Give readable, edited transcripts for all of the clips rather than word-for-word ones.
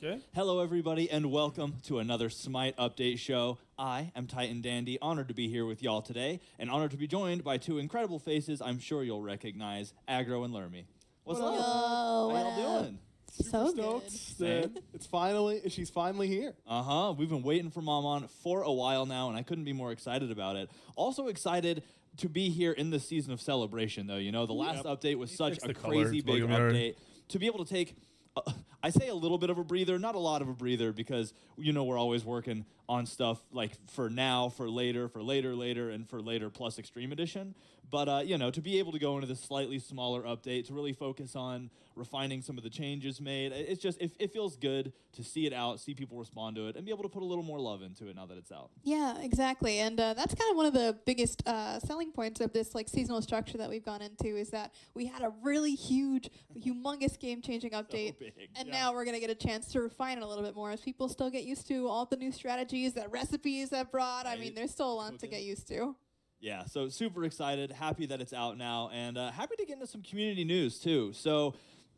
Okay. Hello, everybody, and welcome to another Smite update show. I am Titan Dandy, honored to be here with y'all today, and honored to be joined by two incredible faces I'm sure you'll recognize, Aggro and Lermy. What's up? How y'all doing? So Stoked good. that she's finally here. We've been waiting for Mom on for a while now, and I couldn't be more excited about it. Also excited to be here in the season of celebration, though. You know, the last update was such a crazy big update. To be able to take, I say a little bit of a breather, not a lot of a breather, because, you know, we're always working on stuff like for now, for later, and for later plus Extreme Edition. But, you know, to be able to go into this slightly smaller update, to really focus on refining some of the changes made, it's just, it feels good to see it out, see people respond to it, and be able to put a little more love into it now that it's out. Yeah, exactly. And that's kind of one of the biggest selling points of this like seasonal structure that we've gone into is that we had a really huge, humongous game-changing update. So big. And now we're going to get a chance to refine it a little bit more as people still get used to all the new strategies, that recipes that brought. I mean, there's still a lot to get used to. Yeah, so super excited, happy that it's out now, and happy to get into some community news, too. So,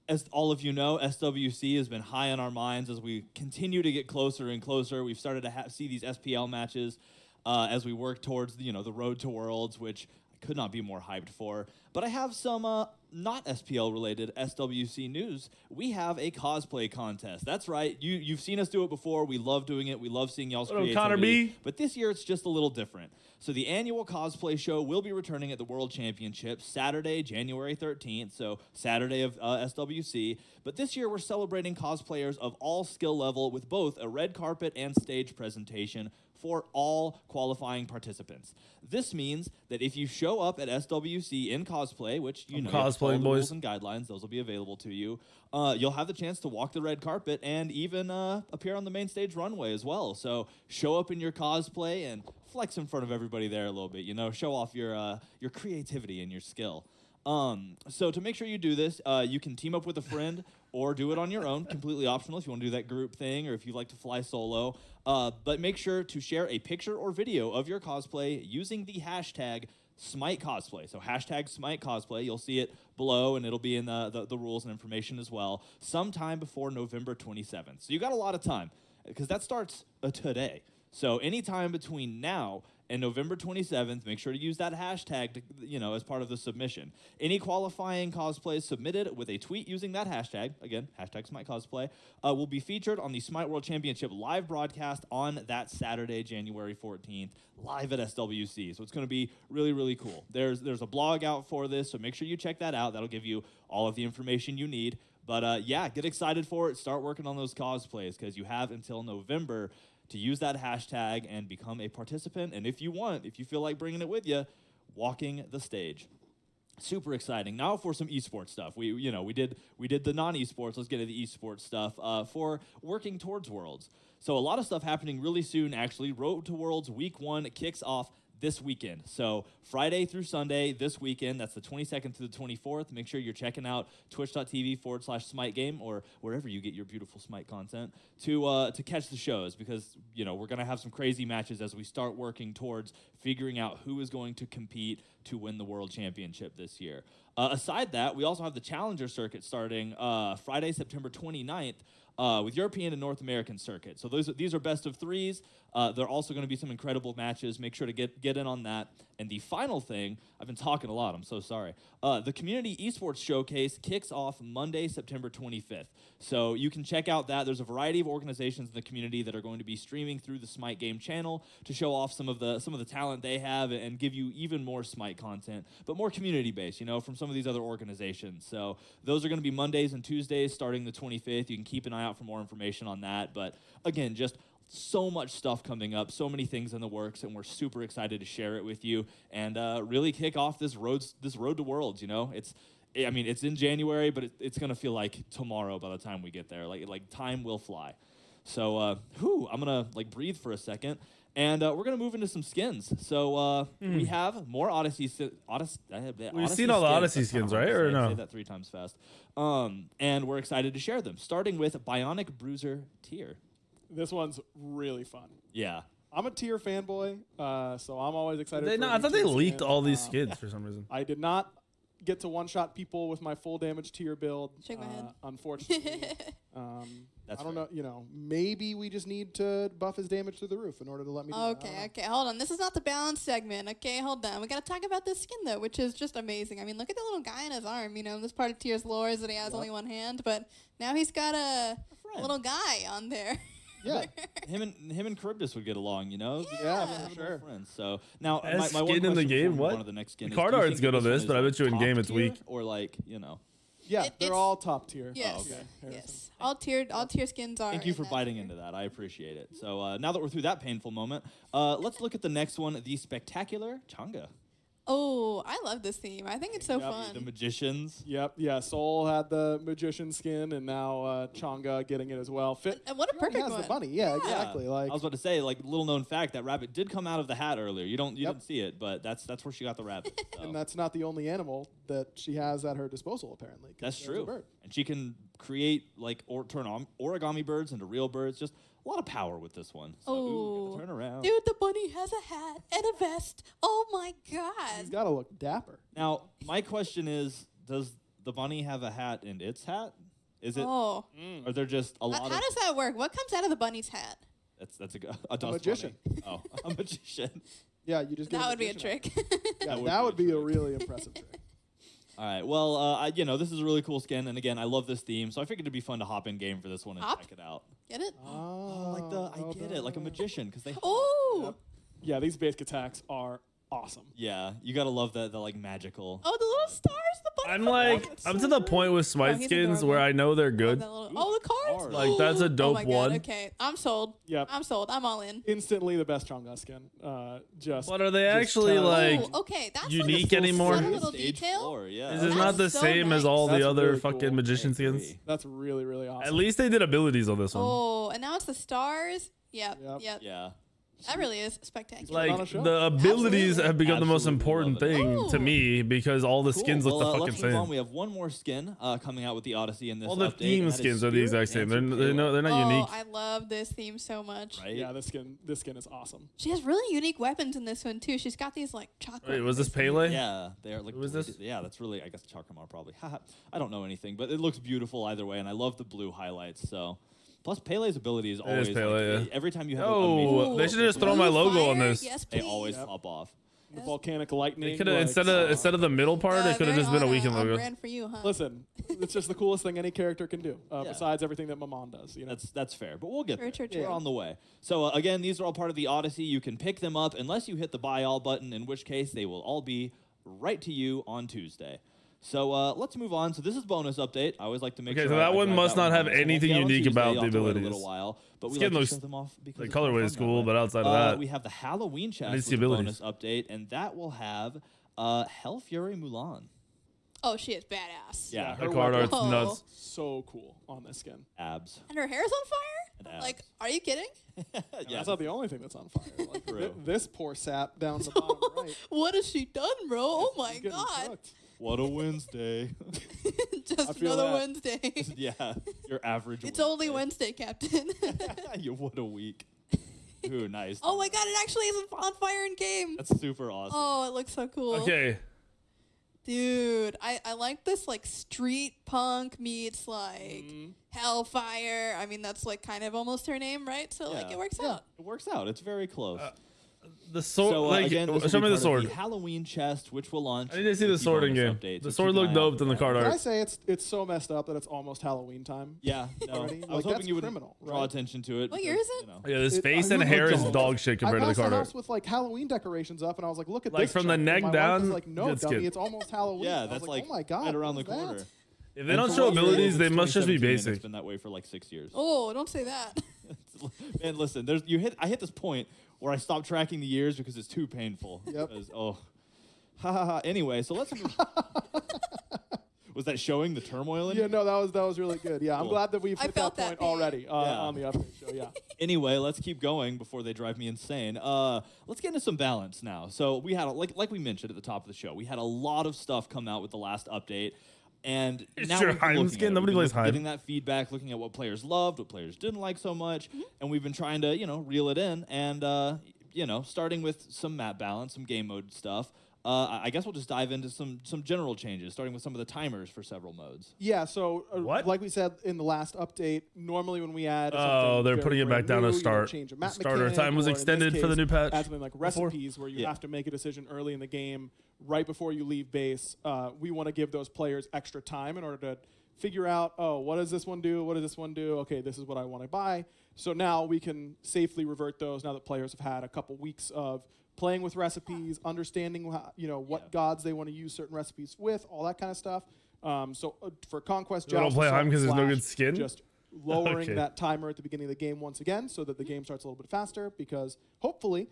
as all of you know, SWC has been high on our minds as we continue to get closer and closer. We've started to see these SPL matches as we work towards, the road to Worlds, which I could not be more hyped for. But I have some not SPL-related SWC news. We have a cosplay contest. That's right. You've seen us do it before. We love doing it. We love seeing y'all's creativity. Connor B. But this year, it's just a little different. So the annual cosplay show will be returning at the World Championships Saturday, January 13th, so Saturday of SWC. But this year, we're celebrating cosplayers of all skill level with both a red carpet and stage presentation for all qualifying participants. This means that if you show up at SWC in cosplay, which you know, all the rules and guidelines, those will be available to you, you'll have the chance to walk the red carpet and even appear on the main stage runway as well. So show up in your cosplay and flex in front of everybody there a little bit, show off your creativity and your skill. So to make sure you do this, you can team up with a friend or do it on your own, completely optional if you want to do that group thing or if you like to fly solo. But make sure to share a picture or video of your cosplay using the hashtag Smite Cosplay. So hashtag Smite Cosplay. You'll see it below, and it'll be in the rules and information as well, sometime before November 27th. So you got a lot of time because that starts today. So anytime between now and November 27th, make sure to use that hashtag to, as part of the submission. Any qualifying cosplays submitted with a tweet using that hashtag, again, hashtag Smite Cosplay, will be featured on the Smite World Championship live broadcast on that Saturday, January 14th, live at SWC. So it's going to be really, really cool. There's a blog out for this, so make sure you check that out. That'll give you all of the information you need. But yeah, get excited for it. Start working on those cosplays because you have until November to use that hashtag and become a participant. And if you feel like bringing it with you, walking the stage. Super exciting. Now for some esports stuff. We did the non-esports. Let's get to the esports stuff for working towards Worlds. So a lot of stuff happening really soon, actually. Road to Worlds Week 1 kicks off this weekend. So Friday through Sunday this weekend, that's the 22nd through the 24th. Make sure you're checking out twitch.tv/Smite Game or wherever you get your beautiful Smite content to catch the shows because, we're going to have some crazy matches as we start working towards figuring out who is going to compete to win the World Championship this year. Aside that, we also have the Challenger Circuit starting Friday, September 29th, with European and North American circuit. So these are best of threes. There are also going to be some incredible matches. Make sure to get in on that. And the final thing, I've been talking a lot, I'm so sorry. The Community Esports Showcase kicks off Monday, September 25th. So you can check out that. There's a variety of organizations in the community that are going to be streaming through the Smite Game channel to show off some of the talent they have and give you even more Smite content, but more community-based, from some of these other organizations. So those are going to be Mondays and Tuesdays starting the 25th. You can keep an eye out for more information on that. But again, just so much stuff coming up, so many things in the works, and we're super excited to share it with you and really kick off this road to Worlds. It's in January, but it's gonna feel like tomorrow by the time we get there. Like time will fly. So I'm gonna breathe for a second. And we're going to move into some skins. So we have more Odyssey. We've seen all the Odyssey skins, right? Or no? Say that 3 times fast. And we're excited to share them, starting with Bionic Bruiser Tier. This one's really fun. Yeah. I'm a Tier fanboy, so I'm always excited. I thought they leaked all these skins for some reason. I did not get to one-shot people with my full damage Tier build. Shake my head. Unfortunately. That's I don't fair. know. You know, maybe we just need to buff his damage through the roof in order to let me. Do that. I don't know. Okay, hold on. This is not the balance segment. Okay, hold on. We gotta talk about this skin though, which is just amazing. I mean, look at the little guy in his arm. You know, this part of Tier's lore is that he has only one hand, but now he's got a little guy on there. Yeah. Him and Charybdis would get along, you know? Yeah, Having for sure. Friends. So now, Best my one skin in the question game? before we move What? on to the next skin The is, card do you art's think good that on one this, is, but I like, bet you in top game it's tier, weak. Or like, you know. Yeah, It's- they're all top tier. Yes. okay. Harrison. Yes. All tier skins are. Thank you in for that biting tier. into that. I appreciate it. So now that we're through that painful moment, let's look at the next one, the spectacular Changa. Oh, I love this theme. I think it's so Yep. fun. The magicians. Yep. Yeah. Soul had the magician skin, and now Changa getting it as well. Fit. And what a He already perfect has one. the bunny. Yeah, exactly. Yeah. Like I was about to say, like, little known fact, that rabbit did come out of the hat earlier. You Yep. didn't see it, but that's where she got the rabbit. So. and that's not the only animal that she has at her disposal, apparently. 'cause That's there's a true. bird. And she can create like turn on origami birds into real birds. Just a lot of power with this one. So, ooh, Oh. get to turn around. Dude, the bunny has a hat and a vest. Oh my He's god. got to look dapper. Now, my question is, does the bunny have a hat in its hat? Is it? Oh. Are there just a lot How of? does that work? What comes out of the bunny's hat? That's a dust magician. bunny. Oh, a magician. Yeah, you just. Get That would be a magician trick. out. Yeah, That that would would be be a a trick. really impressive trick. All right. Well, this is a really cool skin, and again, I love this theme, so I figured it'd be fun to hop in game for this one and Hop? check it out. Get it? Oh, like I get it, like a magician, because they. Oh. Yeah, these basic attacks are awesome. Yeah, you gotta love the like magical. Oh, the little stars, the bunny. I'm like, I'm to the point with Smite he's skins adorable. where I know they're Oh, good. that little- oh, the cards. cards. Like, that's a Oh dope my God. one. Okay, I'm sold. Yep. I'm sold. I'm all in. Instantly the best Changa skin. Just. But are they just actually tell- like Ooh, okay, that's unique like a anymore? subtle little Stage detail. 4, yeah. Is it That's not the so same as nice. all That's the other really cool. fucking magician I agree. skins? That's really, really awesome. At least they did abilities on this one. Oh, and now it's the stars. Yep. Yep. Yep. Yeah. That really is spectacular. on a Like show. the abilities Absolutely. have become the most Absolutely important love it. thing to Ooh. me because all the skins Cool. look Well, the fucking let's move on. same. We have one more skin coming out with the Odyssey in this All the update, theme and that is skins are the Spirit exact same. They're, Dancer they're, Kayla, they're not unique. I love this theme so much. right? Yeah, this skin is awesome. She has really unique weapons in this one too. She's got these like chocolate. Wait, was this Pele? Yeah, they're like. Who is this? Yeah, that's really. I guess Chakamar probably. I don't know anything, but it looks beautiful either way, and I love the blue highlights. So, plus Pele's ability is always Pele, like, yeah. every time you have. Oh, a they major should just throw Blue my logo on fire? this. Yes, They please. always Yep. pop off. The volcanic lightning. They could have like, instead of the middle part, it could have very just been a on, weekend on logo. brand for you, huh? Listen, it's just the coolest thing any character can do, Yeah. besides everything that Mammon does. You know, That's fair, but we'll get True, there. true, We're true. on the way. So again, these are all part of the Odyssey. You can pick them up unless you hit the buy all button, in which case they will all be right to you on Tuesday. So let's move on. So this is bonus update. I always like to make Okay, sure. so that I one drive must not have home. So we'll anything get on unique Tuesday. about You'll the have to wait abilities. A little while, but we Skin like to looks- show them off because the it's colorway more is fun that cool, way. but outside of that, we have the Halloween chest it's with the the abilities. bonus update, and that will have Hell Fury Mulan. Oh, she is badass. Yeah, the her card weapon- art's Whoa. nuts. so cool on this skin. abs. And her hair's on fire? And abs. Like, are you kidding? And Yeah, that's not the only thing that's on fire. Like, True. this poor sap down the bottom right. What has she done, bro? Oh my He's getting god. cooked. what a Wednesday. Just feel another that. Wednesday. Yeah, your average. It's only Wednesday, Captain. You what a week. Ooh, nice. Oh my god, it actually is on fire in game. That's super awesome. Oh, it looks so cool. Okay, Dude, I like this like street punk meets like hellfire. I mean, that's like kind of almost her name, right? So like Yeah. it works Yeah, out. it works out. It's very close. the sword. So like, again, this will show be me the part of sword. The Halloween chest, which will launch. I need to see the with sword in bonus game. update, The so sword keep an looked eye out dope for in the that. card Can I art. say it's so messed up that it's almost Halloween time? Yeah, no. Already? I was Like, hoping that's you would criminal, draw right? attention to it. What because, year is it? you know. Yeah, this It- face I and looked hair is dope. dog shit compared I to the passed card the house art. with like Halloween decorations up, and I was like, "Look at Like, this!" from the check. And neck my wife down, was like, "No, good dummy, skin. it's almost Halloween." I Yeah, was that's like, "Oh my god, right around the what was corner. that?" If they And don't for show what year it is, abilities, it's they must just be 2017, and basic. It's been that way for like 6 years. Oh, don't say that. Man, listen, I hit this point where I stopped tracking the years because it's too painful. Yep. Because, ha ha ha. Anyway, so let's move. Was that showing the turmoil in Yeah, it? no, that was really good. Yeah, I'm Cool. glad that we've I hit that felt that point pain. already Yeah. on the update show. Yeah. Anyway, let's keep going before they drive me insane. Let's get into some balance now. So we had, like we mentioned at the top of the show, we had a lot of stuff come out with the last update. And It's now your we've been Heim looking skin? at it. Nobody We've plays been Heim. getting that feedback, looking at what players loved, what players didn't like so much, and we've been trying to, reel it in. And, starting with some map balance, some game mode stuff, I guess we'll just dive into some general changes, starting with some of the timers for several modes. Yeah, so What? like we said in the last update, normally when we add Oh, something they're very putting it back brand down to new, you know, start. change a The map starter mechanic, time was or in this extended for the case, new patch. add something like before. recipes where you Yeah. have to make a decision early in the game, right before you leave base. We want to give those players extra time in order to figure out, oh, what does this one do? What does this one do? Okay, this is what I want to buy. So now we can safely revert those now that players have had a couple weeks of playing with recipes, understanding how, what gods they want to use certain recipes with, all that kind of stuff. So for Conquest, They don't play Heim because there's no good skin? Just lowering Okay. that timer at the beginning of the game once again so that the game starts a little bit faster because hopefully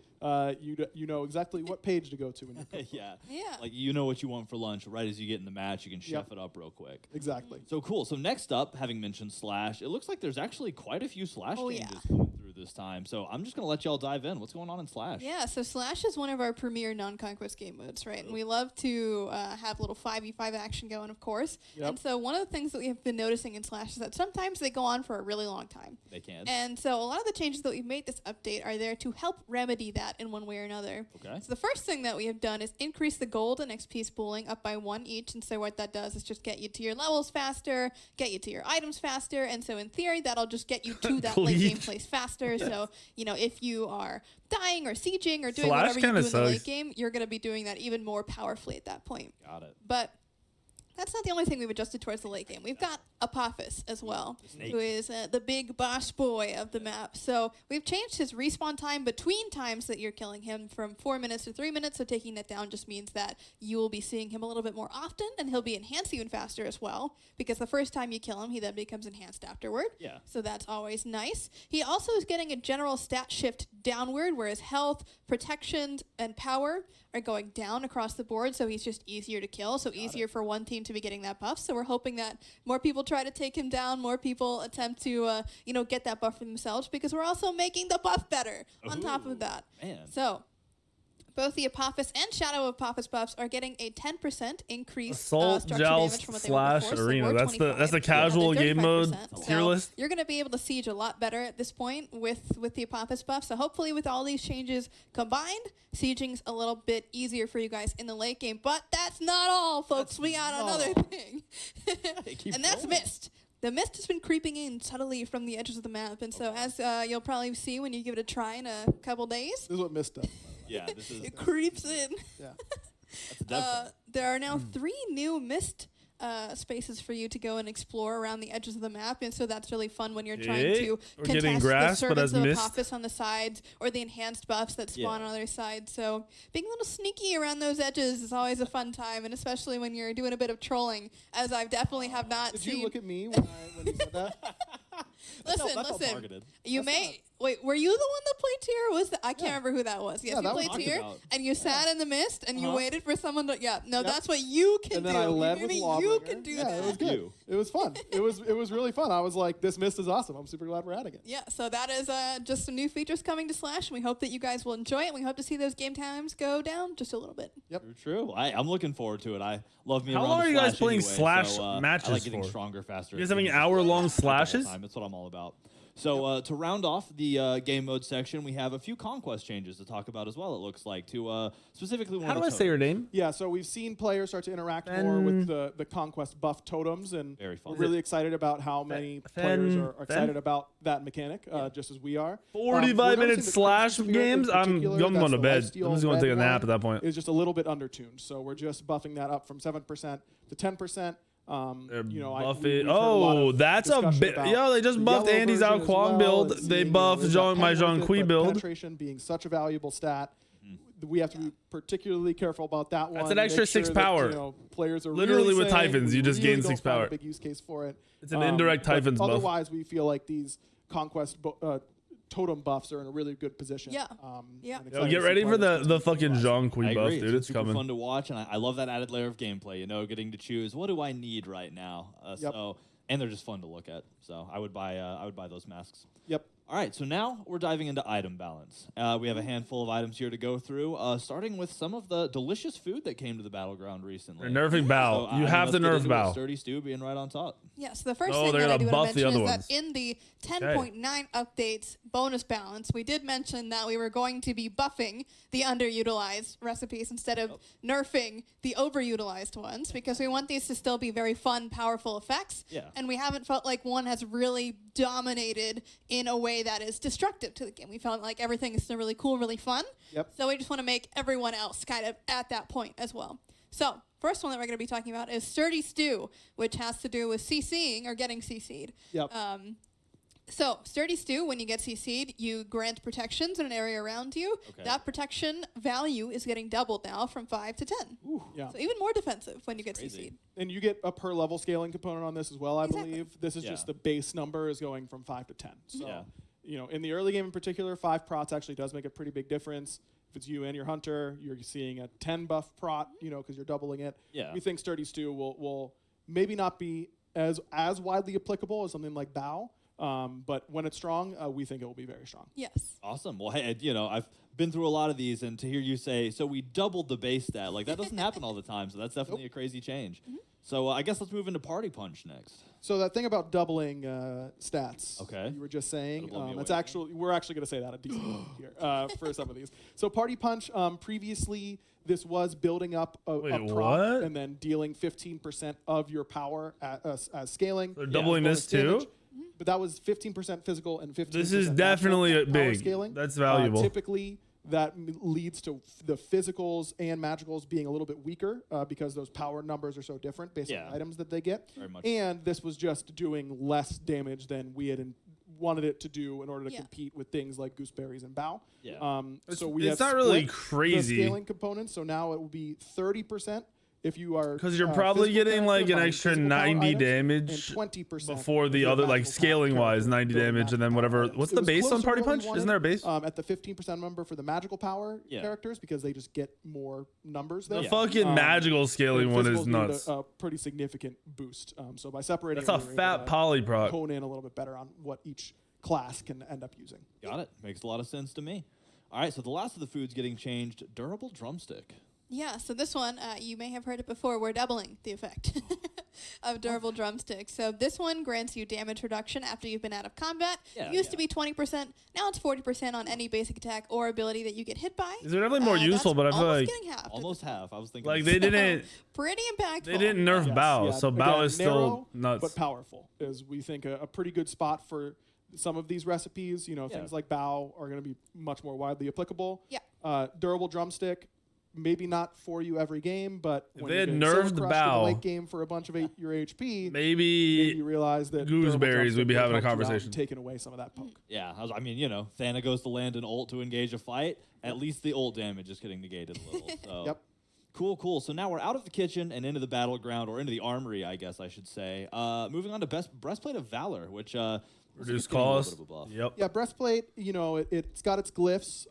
you know exactly what page to go to when you're playing. Yeah. Yeah. Like you know what you want for lunch right as you get in the match. You can chef it up real quick. Exactly. So cool. So next up, having mentioned Slash, it looks like there's actually quite a few Slash Oh, changes yeah. coming through this time. So I'm just gonna let y'all dive in. What's going on in Slash? Yeah, so Slash is one of our premier non-conquest game modes, right? And we love to have a little 5v5 action going, of course. Yep. And so one of the things that we have been noticing in Slash is that sometimes they go on for a really long time. They can. And so a lot of the changes that we've made this update are there to help remedy that in one way or another. Okay. So the first thing that we have done is increase the gold and XP spooling up by 1 each. And so what that does is just get you to your levels faster, get you to your items faster. And so in theory, that'll just get you to that late game place faster. So, if you are dying or sieging or doing Slash whatever you do in kinda the late sucks. game, you're going to be doing that even more powerfully at that point. Got it. But that's not the only thing we've adjusted towards the late game. We've got Apophis as well, snake. who is the big boss boy of the map. So we've changed his respawn time between times that you're killing him from 4 minutes to 3 minutes. So taking that down just means that you will be seeing him a little bit more often, and he'll be enhanced even faster as well, because the first time you kill him, he then becomes enhanced afterward. Yeah. So that's always nice. He also is getting a general stat shift downward, where his health, protections, and power are going down across the board, so he's just easier to kill, so easier for one team to be getting that buff. So we're hoping that more people try to take him down, more people attempt to, get that buff for themselves, because we're also making the buff better on top of that. Man. So both the Apophis and Shadow of Apophis buffs are getting a 10% increase Assault, structure joust, damage from what they were slash, before. So arena. we're That's the 25. casual they're game mode 35%. tier So list. you're going to be able to siege a lot better at this point with the Apophis buff. So hopefully with all these changes combined, sieging's a little bit easier for you guys in the late game. But that's not all, folks. We got another thing. Keep And that's going. Mist. The mist has been creeping in subtly from the edges of the map. And so as you'll probably see when you give it a try in a couple days, This is what Mist does. Yeah. This is it creeps in. Yeah. that's a dev thing. There are now 3 new mist spaces for you to go and explore around the edges of the map, and so that's really fun when you're trying Yeah, to we're getting contest the grass, but servants as of mist. Apophis on the sides or the enhanced buffs that spawn Yeah. on other sides. So being a little sneaky around those edges is always a fun time, and especially when you're doing a bit of trolling, as I definitely have not Did seen. you look at me when you said that? That felt Listen. targeted. You That's may wait. Were you the one that played tier? Or was that, I can't remember who that was. Yes, Yeah, you that was played talked tier, about. and you sat in the mist, and you Uh-huh. waited for someone to. Yeah, no, Yep. that's what you can And do. then I You led hear with me? Lawbringer. You can do yeah, that. it was good. You. It was fun. It was really fun. I was like, this Mist is awesome. I'm super glad we're adding it. Yeah, so that is just some new features coming to Slash, and we hope that you guys will enjoy it. And we hope to see those game times go down just a little bit. True. I'm looking forward to it. I love me. How around long the are you guys Slash playing anyway, Slash so, I matches like getting for? stronger, faster. You guys having It's hour-long all the slashes? time. That's what I'm all about. So to round off the game mode section, we have a few conquest changes to talk about as well. It looks like to specifically one How of do I the say your totems. name? Yeah, so we've seen players start to interact more with the Conquest buff totems, and Very fun. we're really excited about how many players are excited about that mechanic, just as we are. 45-minute Slash Crimson Spirit in games? I'm particular, going that's to the bed. lifesteal I'm just going to take a red nap one, at that point. is just a little bit undertuned. So we're just buffing that up from 7% to 10%. Buff We've it. heard a lot Oh, of that's a discussion bit. about Yo, they just the buffed yellow Andy's version Ao as Kwang well, build. and They seeing, buffed is that my pen Jean worth it, Kui but build. penetration being such a valuable stat. We have to be particularly careful about that one. That's an Make extra sure 6 that, power. players are Literally really with saying Typhons, we you just really gain don't 6 find power. A big use case for it. It's an indirect but Typhons buff. Otherwise, we feel like these conquest totem buffs are in a really good position. Yeah. And Yeah. excited Yo, to get see ready for players the continue to fucking rise. Jean I Kui buff, agree. dude. It's super coming. fun to watch, and I love that added layer of gameplay. Getting to choose what do I need right now. Yep. So and they're just fun to look at. So I would buy those masks. Yep. All right, so now we're diving into item balance. We have a handful of items here to go through, starting with some of the delicious food that came to the Battleground recently. They're nerfing Bao. So, You have to let's get nerf into it, Bao. Sturdy Stew being right on top. Yes, the first Oh, thing they're that I gonna do want buff to the mention other is ones. that in the 10.9 updates bonus balance, we did mention that we were going to be buffing the underutilized recipes instead of nerfing the overutilized ones because we want these to still be very fun, powerful effects. Yeah. And we haven't felt like one has really dominated in a way that is destructive to the game. We felt like everything is still really cool, really fun. Yep. So we just want to make everyone else kind of at that point as well. So first one that we're going to be talking about is Sturdy Stew, which has to do with CCing or getting CC'd. Yep. So Sturdy Stew, when you get CC'd, you grant protections in an area around you. Okay. That protection value is getting doubled now from 5 to 10. Yeah. So even more defensive when you get Crazy. CC'd. And you get a per level scaling component on this as well, I Exactly. believe. This is Yeah. just the base number is going from 5 to 10. So, Yeah. in the early game in particular, 5 prots actually does make a pretty big difference. If it's you and your hunter, you're seeing a 10 buff prot, because you're doubling it. Yeah. We think Sturdy Stew will maybe not be as widely applicable as something like Bao, but when it's strong, we think it will be very strong. Yes. Awesome. Well, hey, I've been through a lot of these, and to hear you say, so we doubled the base stat, like that doesn't happen all the time, so that's definitely a crazy change. So I guess let's move into Party Punch next. So that thing about doubling stats, Okay. you were just saying, That'll blow me it's away. actually we're actually going to say that a decent amount here for some of these. So Party Punch, previously this was building up a Wait, prop what? and then dealing 15% of your power as scaling. They're doubling bonus this too? damage. But that was 15% physical and 15%. This is natural definitely power big. scaling. That's valuable. Typically, that leads to the physicals and magicals being a little bit weaker because those power numbers are so different based on Yeah. the items that they get. Very much. And this was just doing less damage than we had wanted it to do in order to Yeah. compete with things like gooseberries and Bao. Yeah. So we it's have not really split crazy. the scaling components. So now it will be 30% if you are Because you're probably physical getting character like an buying extra physical power 90 items, damage and 20% before if the you're other, like magical scaling wise, character 90 building damage, and then magical whatever. items. What's It the was base on closer Party to what we Punch? Isn't wanted, there a base? at the 15% number for the magical power Yeah. characters because they just get more numbers there. The fucking magical scaling And one physicals is need nuts. A pretty significant boost. So by separating, That's a we were fat able to poly proc. hone in a little bit better on what each class can end up using. Got it. Makes a lot of sense to me. All right, so the last of the foods getting changed, durable drumstick. Yeah, so this one, you may have heard it before, we're doubling the effect of durable drumstick. So this one grants you damage reduction after you've been out of combat. Yeah, It used to yeah. be 20%, now it's 40% on any basic attack or ability that you get hit by. These are definitely more useful, that's but I feel almost like getting halved at Almost this point. half. I was thinking. like they didn't Pretty impactful. they didn't nerf Yes, Bao, yeah. so Again, Bao is narrow, still nuts. but powerful is we think a pretty good spot for some of these recipes. Things like Bao are going to be much more widely applicable. Yeah. Durable drumstick, maybe not for you every game, but If when they you're had getting nerfed Silver Crush in the Bao, late game for a bunch of your HP, maybe Maybe you realize that durable gooseberries, we'd be drumstick having a would help you out conversation. and taking away some of that poke. Yeah, I mean, Thana goes to land an ult to engage a fight. At least the ult damage is getting negated a little. So. Yep. Cool. So now we're out of the kitchen and into the battleground, or into the armory, I guess I should say. Moving on to Breastplate of Valor, which reduce looks like it's getting a little cost. bit of a buff. Yep. Yeah, breastplate. It's got its glyphs.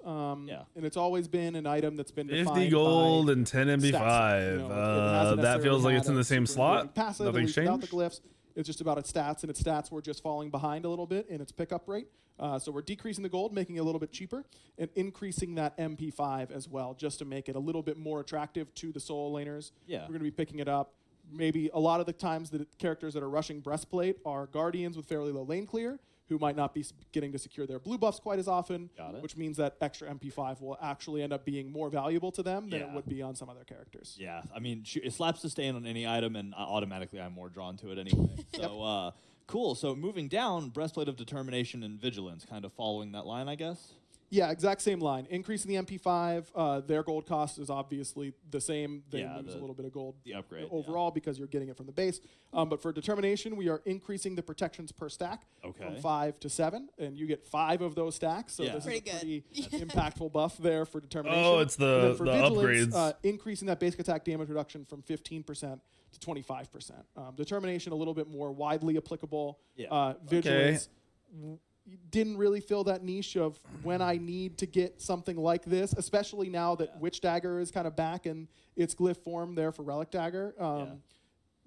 Yeah. And it's always been an item that's been 50 defined gold by and 10 MB5. stats. It hasn't That feels necessarily like had it's in a the same super engaging slot. Passive, at Nothing's least without changed. the glyphs. It's just about its stats, and its stats were just falling behind a little bit in its pickup rate. So we're decreasing the gold, making it a little bit cheaper, and increasing that MP5 as well, just to make it a little bit more attractive to the solo laners. Yeah. We're going to be picking it up. Maybe a lot of the times the characters that are rushing breastplate are guardians with fairly low lane clear, who might not be getting to secure their blue buffs quite as often, Got it. which means that extra MP5 will actually end up being more valuable to them than it Yeah. would be on some other characters. Yeah, I mean, it slaps sustain on any item, and automatically I'm more drawn to it anyway. So, cool. So moving down, Breastplate of Determination and Vigilance, kind of following that line, I guess. Yeah, exact same line. Increasing the MP5, their gold cost is obviously the same. They Yeah, lose a little bit of gold the upgrade, overall because you're getting it from the base. But for Determination, we are increasing the protections per stack from 5 to 7, and you get 5 of those stacks. So Yeah. this Pretty is a good. pretty impactful buff there for Determination. Oh, it's And then the for upgrades. Vigilance, increasing that basic attack damage reduction from 15% to 25%. Determination a little bit more widely applicable. Yeah. Vigilance didn't really fill that niche of when I need to get something like this, especially now that Witch Dagger is kind of back in its glyph form there for Relic Dagger.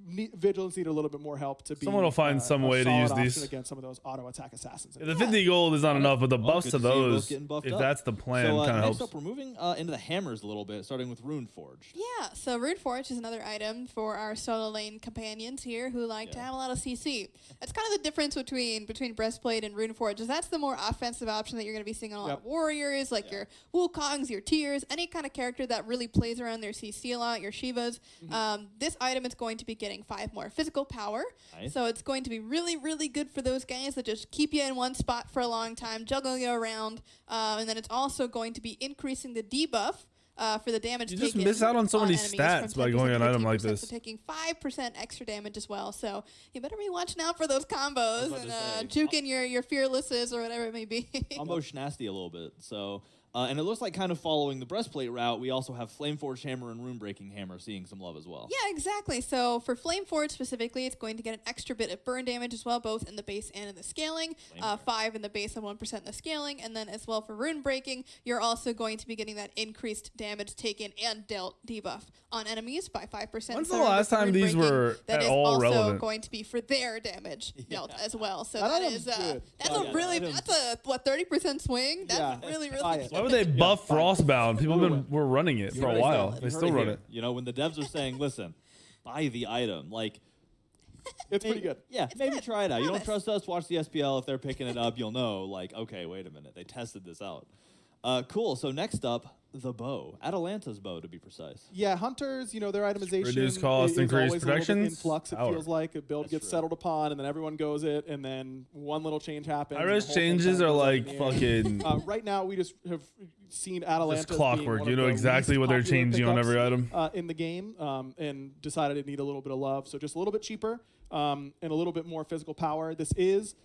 Vigilance need a little bit more help to be. Someone will find some a way to solid use option these. against some of those auto attack assassins. The 50 gold is not enough, but the Well, buffs good to to see you both those, getting buffed if up. that's the plan, So kind of next helps. up, we're moving into the hammers a little bit, starting with Rune Forged. Yeah, so Runeforge is another item for our solo lane companions here who like to have a lot of CC. That's kind of the difference between Breastplate and Runeforge, is that's the more offensive option that you're going to be seeing on a lot of warriors, like your Wukongs, your Tiers, any kind of character that really plays around their CC a lot, your Shivas. This item is going to be getting 5 more physical power. Nice. So it's going to be really, really good for those guys that just keep you in one spot for a long time, juggle you around. And then it's also going to be increasing the debuff for the damage taken. You just miss out on so many enemies stats from by 10% going an to item like 15%, this. So taking 5% extra damage as well. So you better be watching out for those combos about to say. and juking your fearlesses or whatever it may be. Combo Shnasty a little bit. So, and it looks like kind of following the Breastplate route, we also have Flameforged Hammer and Runebreaking Hammer seeing some love as well. Yeah, exactly. So for Flameforge specifically, it's going to get an extra bit of burn damage as well, both in the base and in the scaling. 5 in the base and 1% in the scaling. And then as well for Rune Breaking, you're also going to be getting that increased damage taken and dealt debuff on enemies by 5%. When's So the last with time these Rune Breaking, were that at is all also relevant? going to be for their damage dealt as well. So That that item's is good. that's Oh, a yeah, really that item's- that's a what 30% swing. That's Yeah. really Buy really it. Why would they buff Frostbound? People Win. were running it for a You while. heard They it still run here. it. You know, when the devs are saying, listen, buy the item, like, It's pretty good. yeah, maybe good. try it out. You don't Promise. trust us, watch the SPL. If they're picking it up, you'll know, like, okay, wait a minute. They tested this out. Cool. So next up, the bow. Atalanta's bow, to be precise. Yeah, hunters, their itemization Reduce cost, is increase always a little bit protection, in flux. It power. feels like a build That's gets true. settled upon, and then everyone goes it, and then one little change happens. High and the risk whole thing changes kinda are goes up like in the air. fucking Right now, we just have seen Atalanta just clockwork. being You know one of the exactly least what they're popular changing on pickups, every item. in the game, and decided it need a little bit of love. So just a little bit cheaper and a little bit more physical power. This is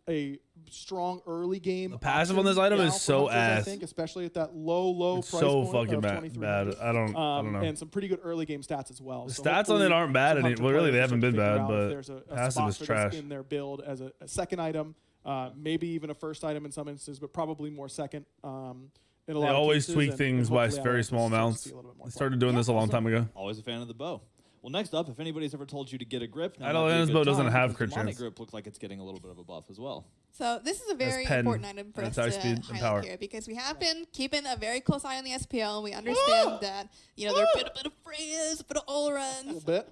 a strong early game. The passive on option this item now is for so hunters, I ass. think, especially at that low It's price so point fucking of bad. 2300. I don't know. And some pretty good early game stats as well. The So stats on hopefully it aren't bad some any- hunter well, really, they players haven't will been figure bad, out but if there's a passive spot is for this trash. in their build as a second item, maybe even a first item in some instances, but probably more second. In a They lot of always cases, tweak and things by hopefully very Atalanta's small starts to amounts. see a little bit more They play. started doing this a long time ago. Always a fan of the bow. Well, next up, if anybody's ever told you to get a grip, now Atalanta's might be a good bow doesn't time have because crit demonic chance. grip looks like it's getting a little bit of a buff as well. So this is a very pen important item for and us to attack speed and highlight power. here because we have been keeping a very close eye on the SPL. We understand that there are a bit of Freya's, a bit of Olrans, A little bit.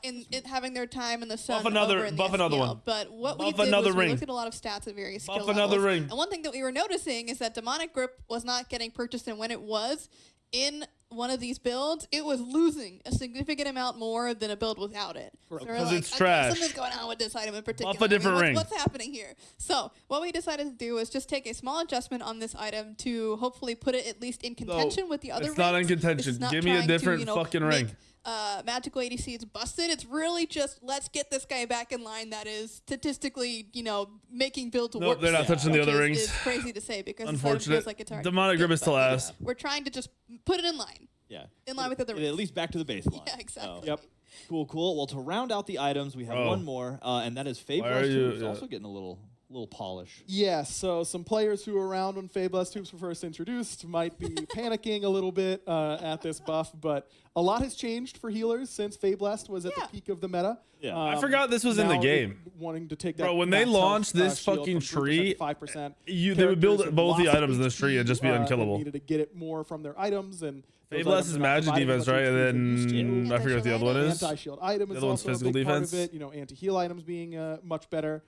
in having their time in the sun. another- over in the buff another SPL. one. But what we Buff did another was we ring. looked at a lot of stats at various Buff skill another levels. ring. And one thing that we were noticing is that demonic grip was not getting purchased, and when it was in one of these builds, it was losing a significant amount more than a build without it. So we're 'Cause like, it's okay, trash. something's going on with this item in particular. Buff a different ring. What's happening here? So what we decided to do was just take a small adjustment on this item to hopefully put it at least in contention with the other it's not in rings. contention. It's not Give me a trying to, different fucking ring. make, magical ADCs busted. It's really just let's get this guy back in line that is statistically, making builds Nope, work. they're not touching the which other is- rings. is crazy to say because this item Unfortunate. feels like it's already Demonic grip good, is still but ass. we're trying to just put it in line. Yeah. In line with other At rings. least back to the baseline. Yeah, exactly. So, Yep. Cool. Well, to round out the items, we have Oh. one more, and that is Why are Fabulous you- Tubes, yeah. also getting a little polish. Yeah, so some players who were around when Fabulous Tubes were first introduced might be panicking a little bit at this buff, but a lot has changed for healers since Fabulous was at Yeah. the peak of the meta. Yeah. I forgot this was in the now game. Wanting to take that Bro, when they max health, launched this shield fucking from 3% tree, to 5%. They would build Characters both the lost items in this tree and just be HP, unkillable. needed to get it more from their items, and those Fabulous items is are not magic providing defense, as much right? HP as they And used to. then I forget what the other one is. Anti-shield item The is other one's also a physical big part defense. of it. Anti-heal items being much better.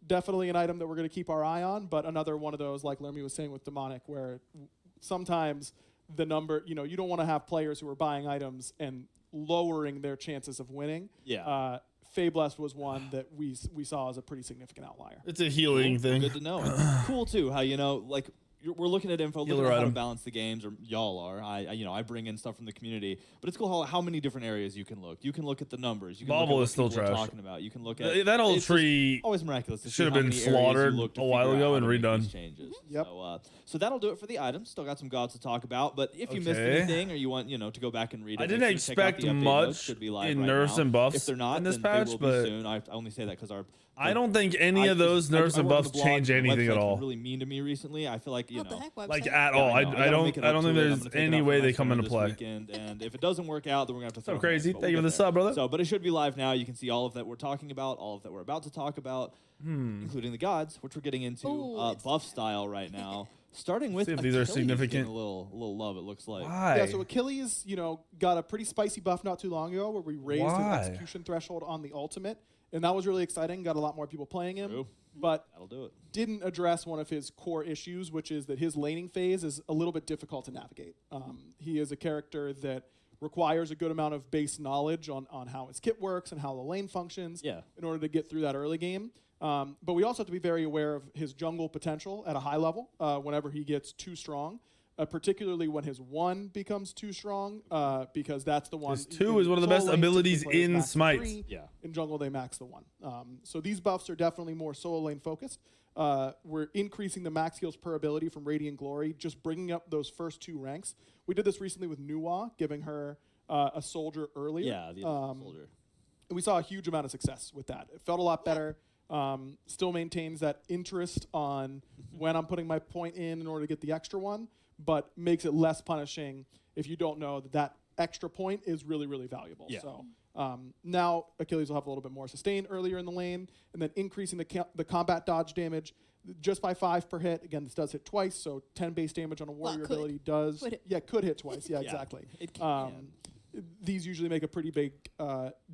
Definitely an item that we're going to keep our eye on, but another one of those, like Lermy was saying with Demonic, where sometimes the number, you don't want to have players who are buying items and lowering their chances of winning. Yeah. Fabulous was one that we saw as a pretty significant outlier. It's a healing thing. Good to know. And cool too. How we're looking at info, looking Healer at how to item. balance the games, or y'all are. I bring in stuff from the community, but it's cool how many different areas you can look. You can look at the numbers. You can Bauble look at is still what people are trash. talking about. You can look at That whole it's just tree always miraculous. To see should have how been many areas you slaughtered look to a while figure ago out and how to make redone. these changes. Yep. So that'll do it for the items. Still got some gods to talk about, but if you missed Okay. anything or you want to go back and read it, I didn't make sure to check out expect the update much notes. Should be live in right nerfs now. and buffs If they're not, in this then patch, they will but be soon. I only say that because our I don't think any of those nerfs and buffs change anything at all. Really mean to me recently. I feel like What the heck, website? Like at all. I don't think there's any way they come into play. And if it doesn't work out, then we're gonna have to. So crazy. Thank you for the sub, brother. So, but it should be live now. You can see all of that we're talking about, all of that we're about to talk about, including the gods, which we're getting into buff style right now. Starting with see if these are significant. A little love, it looks like. Why? Yeah, so Achilles, got a pretty spicy buff not too long ago where we raised his execution threshold on the ultimate, and that was really exciting. Got a lot more people playing him. True. But That'll do it. Didn't address one of his core issues, which is that his laning phase is a little bit difficult to navigate. He is a character that requires a good amount of base knowledge on how his kit works and how the lane functions in order to get through that early game. But we also have to be very aware of his jungle potential at a high level whenever he gets too strong, particularly when his 1 becomes too strong, because that's the one. His 2 is one of the best abilities in Smite. In jungle, they max the 1. So these buffs are definitely more solo lane focused. We're increasing the max heals per ability from Radiant Glory, just bringing up those first 2 ranks. We did this recently with Nuwa, giving her a soldier earlier. Yeah, the soldier. And we saw a huge amount of success with that. It felt a lot better. Still maintains that interest on when I'm putting my point in order to get the extra one, but makes it less punishing if you don't know that extra point is really, really valuable. Yeah. So now Achilles will have a little bit more sustain earlier in the lane, and then increasing the combat dodge damage just by 5 per hit. Again, this does hit twice, so 10 base damage on a warrior ability does. Could hit twice. Yeah, exactly. It can. These usually make a pretty big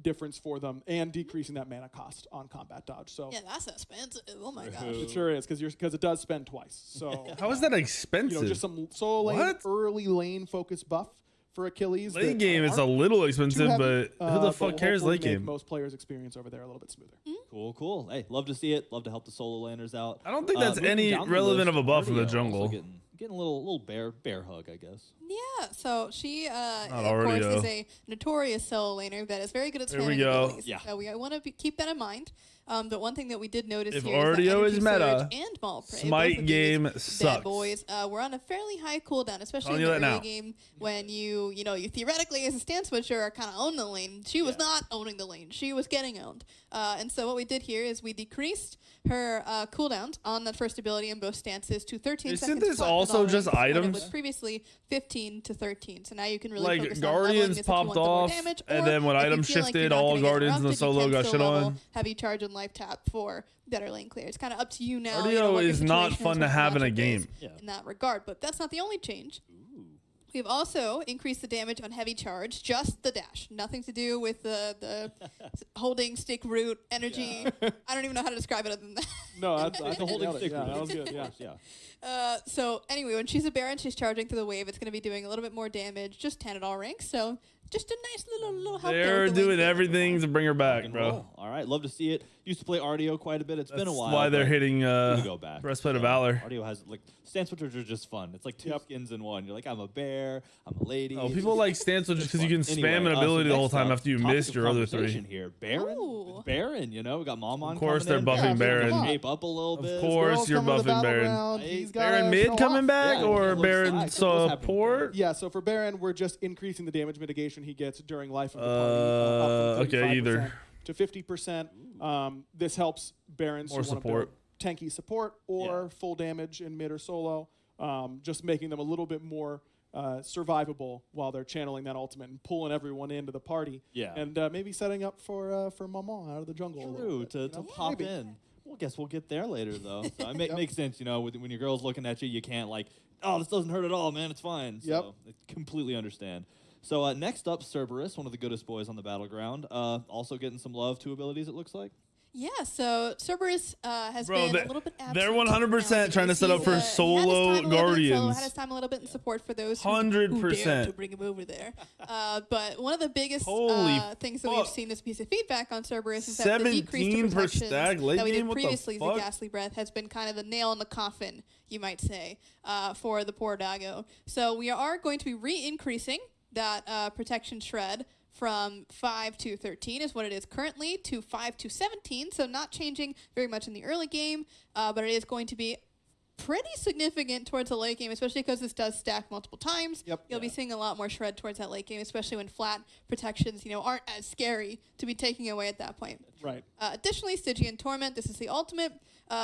difference for them, and decreasing that mana cost on combat dodge. So yeah, that's expensive. Oh my gosh. it sure is, because it does spend twice. So how is that expensive? just some solo lane, early lane focus buff for Achilles. Late game is a little expensive, but who the fuck cares late game? Most players' experience over there a little bit smoother. Cool. Hey, love to see it. Love to help the solo laners out. I don't think that's any relevant of a buff in the jungle. Getting a little bear hug, I guess. Yeah, so she, of already, course, is a notorious solo laner that is very good at spamming abilities. Yeah. So we want to keep that in mind. But one thing that we did notice If here is that Artio Energy is meta, Surge and Ball Prey, Smite both of game these sucks. Bad boys were on a fairly high cooldown, especially in Telling you the that early now. game when you theoretically as a stance switcher are kind of own the lane. She was not owning the lane; she was getting owned. And so what we did here is we decreased her cooldown on that first ability in both stances to 13 Isn't seconds. this flat with also all just ranks, when it items? was previously 15 to 13. So now you can really Like focus Guardians on leveling this if you popped want the more off, damage, and or then when if you items feel like you're shifted, not all gonna get Guardians in the interrupted, you solo can got still shit level on. heavy charge and life tap for better lane clear. It's kind of up to you now. Artio what your is not situation fun to with have in a matchup game. is in that regard, but that's not the only change. We've also increased the damage on heavy charge, just the dash. Nothing to do with the holding stick root energy. I don't even know how to describe it other than that. No, that's The holding stick. Yeah, that was good. Yeah. So anyway, when she's a Baron, she's charging through the wave. It's going to be doing a little bit more damage, just 10 at all ranks. So just a nice little help there. They're with the doing lane clear. everything to bring her back, And bro. roll. All right, love to see it. Used to play Artio quite a bit. It's been a That's while. why they're but hitting need to go back. Breastplate of Valor. Artio has stance switchers are just fun. It's like two skins in one. You're like, I'm a bear, I'm a lady. Oh, people like stance just because you can spam Anyway, an ability so the whole next time up, after you topic missed of your other conversation 3. Here, Baron, Ooh. Baron. We got Mom on. Of course coming they're in. buffing Baron. Shape up a little bit. Of course you're buffing Baron. Baron mid coming back or Baron support? Yeah, so for Baron, we're just increasing the damage mitigation he gets during life of the party. Up from okay, 35% either. to 50%. This helps Barons More who want to build tanky support or full damage in mid or solo, just making them a little bit more survivable while they're channeling that ultimate and pulling everyone into the party. Yeah. And maybe setting up for Maman out of the jungle. a little True, bit, to pop maybe. in. Well, guess we'll get there later, though. So it makes sense, when your girl's looking at you, you can't oh, this doesn't hurt at all, man. It's fine. So I completely understand. So next up, Cerberus, one of the goodest boys on the battleground. Also getting some love, 2 abilities, it looks like. Yeah, so Cerberus has been a little bit absent. They're 100% trying to set up for solo Guardians. Had his time a little bit in support for those who 100%. dared to bring him over there. But one of the biggest things that we've seen this piece of feedback on Cerberus is that the decrease to 17 per protections stack late that we game? did What the previously, the fuck? Ghastly Breath, has been kind of the nail in the coffin, you might say, for the poor Dago. So we are going to be re-increasing that protection shred from 5 to 13 is what it is currently, to 5 to 17, so not changing very much in the early game, but it is going to be pretty significant towards the late game, especially because this does stack multiple times. Yep. You'll be seeing a lot more shred towards that late game, especially when flat protections, aren't as scary to be taking away at that point. Right. Additionally, Stygian Torment, this is the ultimate,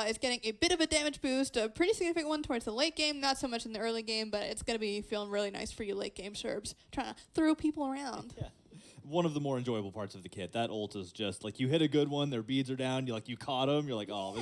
is getting a bit of a damage boost, a pretty significant one towards the late game, not so much in the early game, but it's going to be feeling really nice for you late game Sherbs, trying to throw people around. Yeah. One of the more enjoyable parts of the kit. That ult is just like you hit a good one, their beads are down, you caught them, you're like, oh,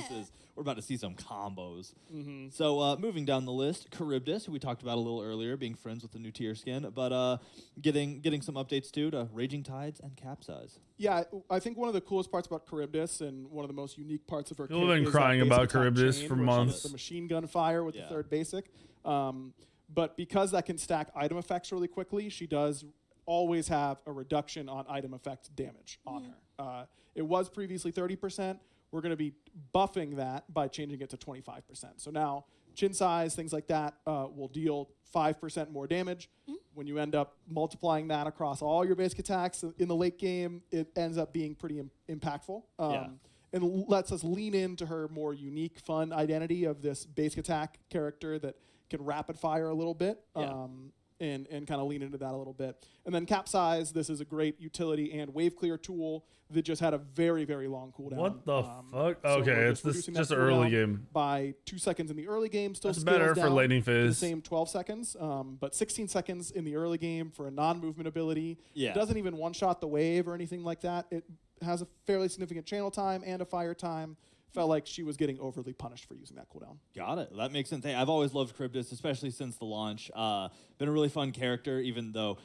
we're about to see some combos. Mm-hmm. So moving down the list, Charybdis, who we talked about a little earlier, being friends with the new tier skin, but getting some updates too to Raging Tides and Capsize. Yeah, I think one of the coolest parts about Charybdis and one of the most unique parts of her kit People have been is crying that about basic attack Charybdis chain for where she months. gets the machine gun fire with the third basic. But because that can stack item effects really quickly, she does always have a reduction on item effect damage on her. It was previously 30%. We're going to be buffing that by changing it to 25%. So now chin size, things like that, will deal 5% more damage. When you end up multiplying that across all your basic attacks in the late game, it ends up being pretty impactful. And lets us lean into her more unique, fun identity of this basic attack character that can rapid fire a little bit. And kind of lean into that a little bit. And then Capsize, this is a great utility and wave clear tool that just had a very, very long cooldown. What the fuck? So Okay, we're it's reducing just that early cooldown game. by 2 seconds in the early game. Still That's scales better for down laning to the phase. same 12 seconds, but 16 seconds in the early game for a non-movement ability. Yeah. It doesn't even one-shot the wave or anything like that. It has a fairly significant channel time and a fire time. Felt like she was getting overly punished for using that cooldown. Got it. That makes sense. Hey, I've always loved Charybdis, especially since the launch. Been a really fun character, even though,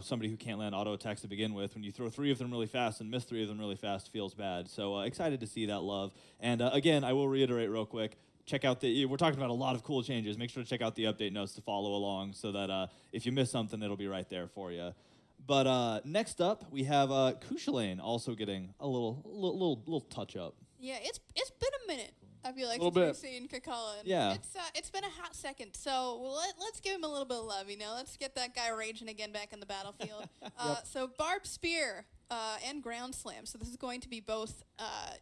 somebody who can't land auto attacks to begin with, when you throw 3 of them really fast and miss 3 of them really fast, feels bad. So excited to see that love. And again, I will reiterate real quick, check out we're talking about a lot of cool changes. Make sure to check out the update notes to follow along so that if you miss something, it'll be right there for you. But next up, we have Kushalane also getting a little touch up. Yeah, it's been a minute. I feel like Little since bit. we've seen Kakalin. Yeah. It's been a hot second. So let's give him a little bit of love. Let's get that guy raging again back in the battlefield. So Barb Spear and Ground Slam. So this is going to be both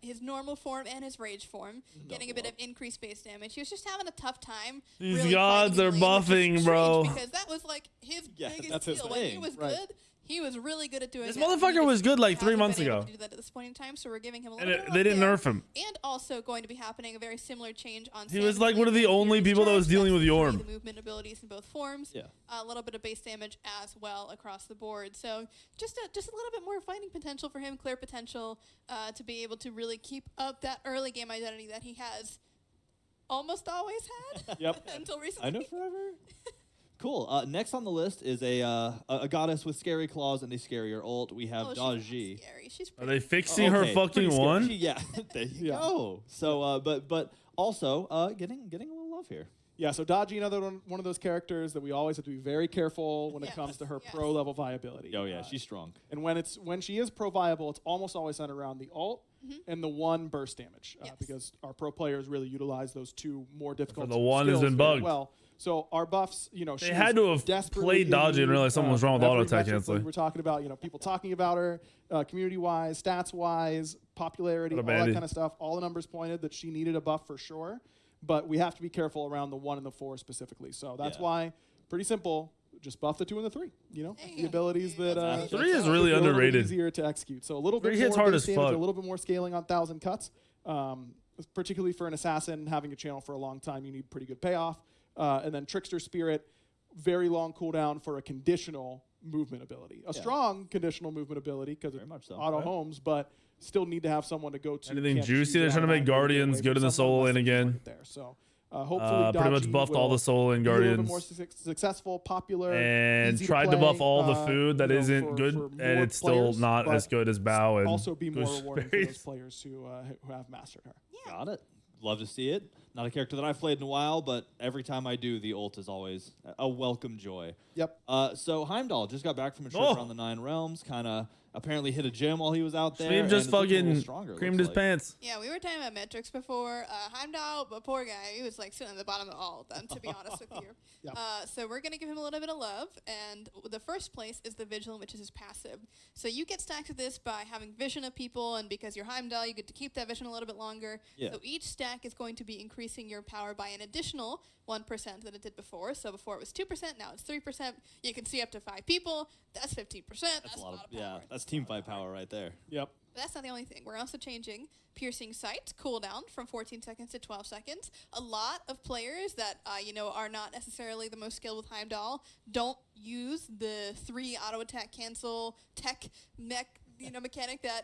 his normal form and his rage form, getting a bit of increased base damage. He was just having a tough time. These really gods fighting are in lane, which is buffing, strange bro. Because that was like his biggest that's his deal. When he thing. was Right. good, he was really good at doing This that. motherfucker was good like 3 hasn't months been able ago. to do that at this point in time, so we're giving him a And little bit of they didn't love nerf there. him. And also going to be happening a very similar change on He was Sabre like Pro one of the Series only people that was charge. dealing That's with usually Yorm. The movement abilities in both forms. Yeah. A little bit of base damage as well across the board. So just a little bit more fighting potential for him, clear potential to be able to really keep up that early game identity that he has almost always had until recently. I know forever. Cool. Next on the list is a goddess with scary claws and a scarier ult. We have Oh, she's not Daji. scary. She's Are pretty they fixing her Okay, fucking pretty scary. one? Yeah, there you Yeah. go. So, but also getting a little love here. Yeah, so Daji, another one of those characters that we always have to be very careful when it Yes, comes to her yes. pro level viability. Oh yeah, she's strong. And when she is pro viable, it's almost always centered around the ult and the 1 burst damage, Yes. because our pro players really utilize those 2 more difficult. the 1 has skills been very bugged. well. So our buffs, she They had to have played Daji and realized something was wrong with auto attack canceling. We're talking about people talking about her, community wise, stats wise, popularity, all What a that baddie. kind of stuff. All the numbers pointed that she needed a buff for sure, but we have to be careful around the 1 and the 4 specifically. So that's Yeah. why, pretty simple. Just buff the 2 and the 3. Hey, The abilities that that's 3 is make really it a little bit underrated. easier to execute. So a little 3 bit hits more hard base as damage, fuck. a little bit more scaling on 1,000 cuts. Particularly for an assassin, having a channel for a long time, you need pretty good payoff. And then Trickster Spirit, very long cooldown for a conditional movement ability. A strong conditional movement ability because Very it much so. auto Okay. homes, but still need to have someone to go to. Anything Can't juicy? choose They're trying to make automatically get Guardians away go from to the someone soul unless lane there's again. target there. So hopefully Pretty much Daji buffed all will the soul lane be a little bit Guardians. more successful, popular, And easy tried to play, buff all the food that isn't for good, more and it's still players, not but as good as Bao and also be more rewarding for those Gooseberries. players who have mastered her. Got it. Love to see it. Not a character that I've played in a while, but every time I do, the ult is always a welcome joy. Yep. So Heimdall just got back from a trip Oh. around the 9 realms, kind of apparently hit a gym while he was out there. Steve just and it's looking a little fucking stronger, it creamed looks his like. pants. Yeah, we were talking about metrics before. Heimdall, but poor guy, he was like sitting at the bottom of all of them, to be honest with you. Yep. So we're going to give him a little bit of love. And the first place is the Vigilant, which is his passive. So you get stacks of this by having vision of people, and because you're Heimdall, you get to keep that vision a little bit longer. Yeah. So each stack is going to be increasing your power by an additional 1% that it did before. So before it was 2%, now it's 3%. You can see up to 5 people. That's 15%. That's a lot of power. Yeah, that's team fight power right there. Yep. But that's not the only thing. We're also changing piercing sight cooldown from 14 seconds to 12 seconds. A lot of players that are not necessarily the most skilled with Heimdall don't use the 3 auto attack cancel tech mech mechanic that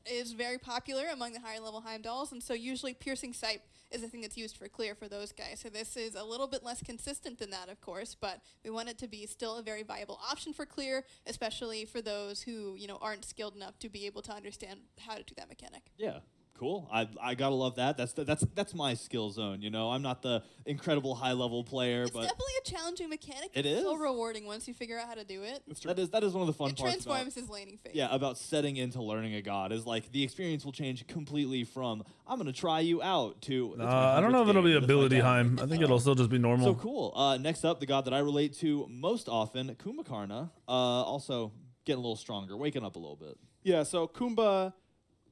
is very popular among the higher level Heimdalls, and so usually piercing sight is the thing that's used for clear for those guys. So this is a little bit less consistent than that, of course, but we want it to be still a very viable option for clear, especially for those who aren't skilled enough to be able to understand how to do that mechanic. Yeah. Cool. I gotta love that. That's my skill zone. I'm not the incredible high level player, It's but definitely a challenging mechanic. It It's so is. rewarding once you figure out how to do it. that is one of the fun It parts. transforms his laning phase. Yeah, about setting into learning a god is like the experience will change completely from I'm gonna try you out to it's my I don't know if 100th it'll be game, ability just like that. Heim. I think it'll still just be normal. So cool. Next up, the god that I relate to most often, Kumbhakarna, also getting a little stronger, waking up a little bit. Yeah, so Kumba,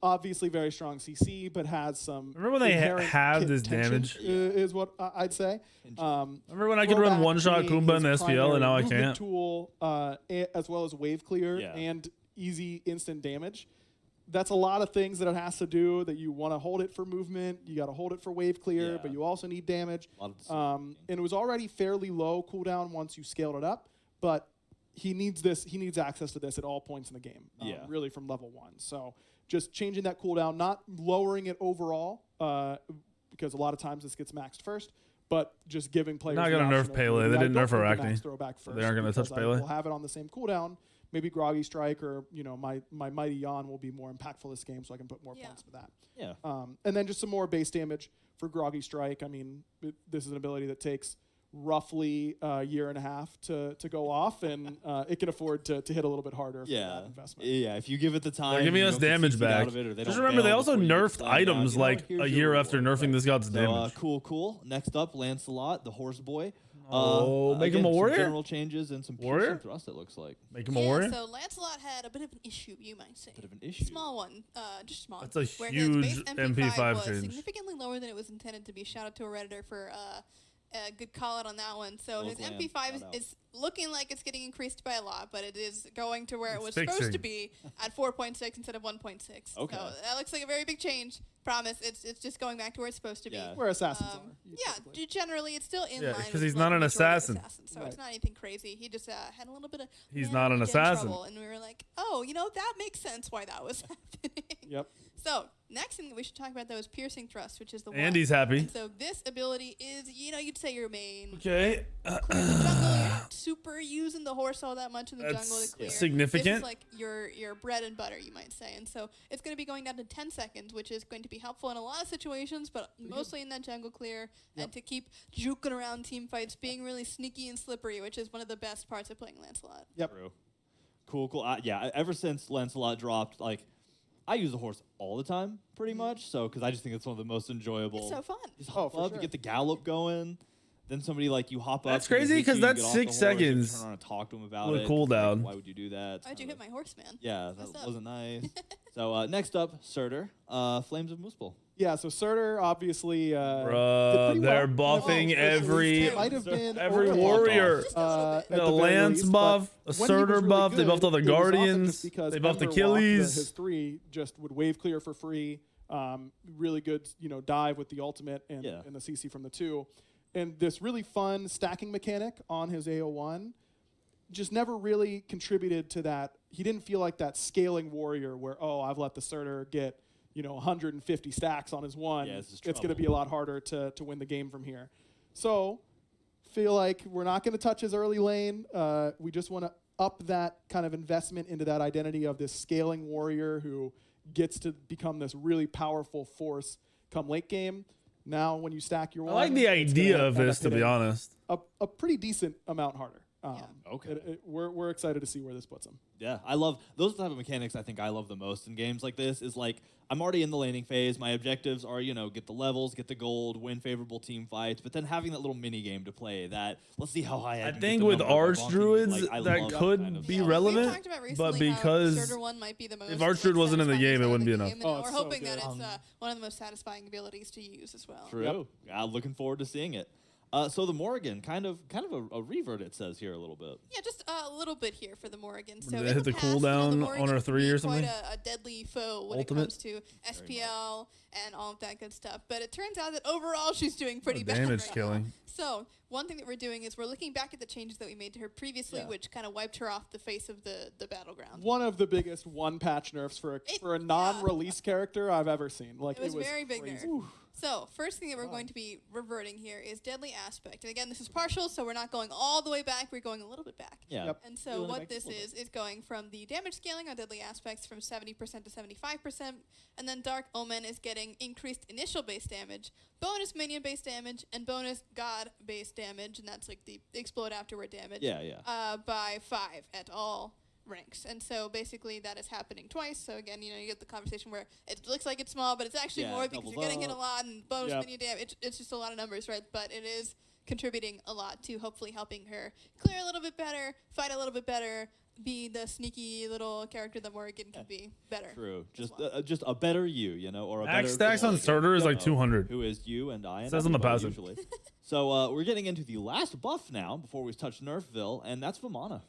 obviously very strong CC, but has some. Remember when they inherent had kit this tension, damage? Is what I'd say. Remember when I could run throwback one-shot being Kumba in his SPL and now I primary movement can't? Tool, as well as wave clear Yeah. and easy instant damage. That's a lot of things that it has to do. That you want to hold it for movement, you got to hold it for wave clear, Yeah. but you also need damage. A lot of decision-making. And it was already fairly low cooldown once you scaled it up, but he needs this. He needs access to this at all points in the game. Yeah. Really from level 1. So just changing that cooldown, not lowering it overall, because a lot of times this gets maxed first, but just giving players. Not the gonna nerf option of, Pele. maybe They I didn't don't nerf her need to Acne. max throwback So they aren't gonna first touch because Pele. I will have it on the same cooldown. Maybe Groggy Strike or my Mighty Yawn will be more impactful this game, so I can put more points to that. Yeah. And then just some more base damage for Groggy Strike. I mean, this is an ability that takes roughly a year and a half to go off, and it can afford to hit a little bit harder for Yeah. that investment. Yeah, if you give it the time, They're giving you us don't get damage CC'd out back. of it, or they Just don't remember, they bail also before you nerfed find out, items like here's a your year after reward. nerfing this god's So, damage. cool. Next up, Lancelot, the horse boy. Make him again, a warrior? Some general changes and some Warrior? piercing thrust, it looks like. Make him a warrior? So Lancelot had a bit of an issue, you might say. Bit of an issue. Small one, just small. That's a where his base huge MP5 MP5 was change. significantly lower than it was intended to be. Shout out to a Redditor for a good call out on that one. So Well his planned. MP5 Shout out. is looking like it's getting increased by a lot, but it is going to where it It's was supposed to fixing. be at 4.6 instead of 1.6. Okay. So that looks like a very big change. Promise, it's just going back to where it's supposed to Yeah. be. Where assassins are. Yeah, generally it's still in Yeah, line. 'cause with he's what not an the majority of assassin. assassins, so Right. it's not anything crazy. He just had a little bit of He's not an gen assassin. trouble, and we were like, oh, that makes sense why that was happening. Yep. So next thing that we should talk about though is piercing thrust, which is the And one. he's happy. And so this ability is, you'd say your main. Okay. Clear the jungle. You're not super using the horse all that much in the jungle to That's clear. significant. This is like your bread and butter, you might say. And so it's going to be going down to 10 seconds, which is going to be helpful in a lot of situations, but mostly in that jungle clear, and to keep juking around team fights, being really sneaky and slippery, which is one of the best parts of playing Lancelot. Yep. True. Cool. Ever since Lancelot dropped, I use the horse all the time, pretty much. So, because I just think it's one of the most enjoyable. It's so fun. Just hop for up, sure. you get the gallop going. Then somebody you hop up. That's somebody crazy, hits 'cause you, you that's get off 6 the horse, you seconds Turn around and talk to him about with it. a cooldown. Why would you do that? Why'd you hit my horse, man? Yeah, What's that up? wasn't nice. So next up, Surtur, Flames of Muspel. Yeah, so Surtur obviously. Bruh, did pretty they're well. buffing Oh, every- it might have been every overbuffed, warrior. Just a little bit. at The very Lance least, buff, but a when he was Surtur really buff, they good, buffed all the it was awesome Guardians, just because they buffed Ember Walk, Achilles. his 3 just would wave clear for free. Really good, dive with the ultimate and the CC from the 2. And this really fun stacking mechanic on his AO1 just never really contributed to that. He didn't feel like that scaling warrior where, I've let the Surtur get 150 stacks on his 1. Yeah, this is it's going to trouble. be a lot harder to win the game from here. So feel like we're not going to touch his early lane. We just want to up that kind of investment into that identity of this scaling warrior who gets to become this really powerful force come late game. Now, when you stack your I one, like the it's idea gonna of end this, up to be hitting honest. a pretty decent amount harder. Okay. We're excited to see where this puts him. Yeah, I love those type of mechanics. I think I love the most in games like this is like I'm already in the laning phase. My objectives are, get the levels, get the gold, win favorable team fights, but then having that little mini game to play that let's see how high I can think get with the number of Archdruids, like, I that love could kind of be stuff. relevant, We've talked about but recently because how Surtur 1 might be the most if Archdruid wasn't in the satisfying game, it side wouldn't be of the enough. game, and Oh, we're it's so hoping that good. it's one of the most satisfying abilities to use as well. True. Looking forward to seeing it. So the Morrigan, kind of a revert, it says here a little bit. Yeah, just a little bit here for the Morrigan. So Did in they hit the past, the cooldown Morrigan on her can 3 be or something? Quite a deadly foe when Ultimate? it comes to SPL and all of that good stuff. But it turns out that overall she's doing pretty bad. damage right killing. now. So one thing that we're doing is we're looking back at the changes that we made to her previously, which kind of wiped her off the face of the battleground. One of the biggest one-patch nerfs for a non-release character I've ever seen. Like It was very big crazy. nerf. So, first thing that we're going to be reverting here is Deadly Aspect. And again, this is partial, so we're not going all the way back. We're going a little bit back. Yeah. Yep. And so Really what back this a little is going from the damage scaling on Deadly Aspects from 70% to 75%. And then Dark Omen is getting increased initial base damage, bonus minion base damage, and bonus god base damage. And that's like the explode afterward damage. By 5 at all ranks. And so basically that is happening twice. So again, you get the conversation where it looks like it's small, but it's actually more because you're getting hit a lot and bonus minion damage. It's just a lot of numbers, right? But it is contributing a lot to hopefully helping her clear a little bit better, fight a little bit better, be the sneaky little character that Morrigan can be better. True. Just a better you, or a better Max stacks on Surtur is like 200. Who is you and I and Says on the everybody passive. usually. So we're getting into the last buff now before we touch Nerfville, and that's Vamana.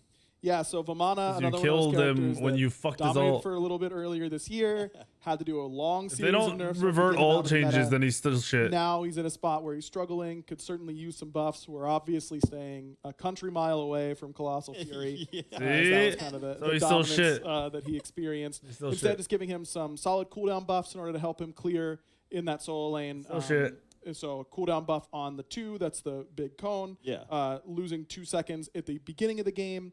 Yeah, so Vamana, You another killed one of those him characters when that you fucked his dominated ult. for a little bit earlier this year. Had to do a long If series they don't of nerfs. revert to get him out ult of the meta. changes, then he's still shit. Now he's in a spot where he's struggling. Could certainly use some buffs. We're obviously staying a country mile away from Colossal Fury. See? That was kind of the So he's still dominance, shit. that he experienced. still Instead, shit. just giving him some solid cooldown buffs in order to help him clear in that solo lane. Still shit. So a cooldown buff on the 2, that's the big cone. Yeah. Losing 2 seconds at the beginning of the game.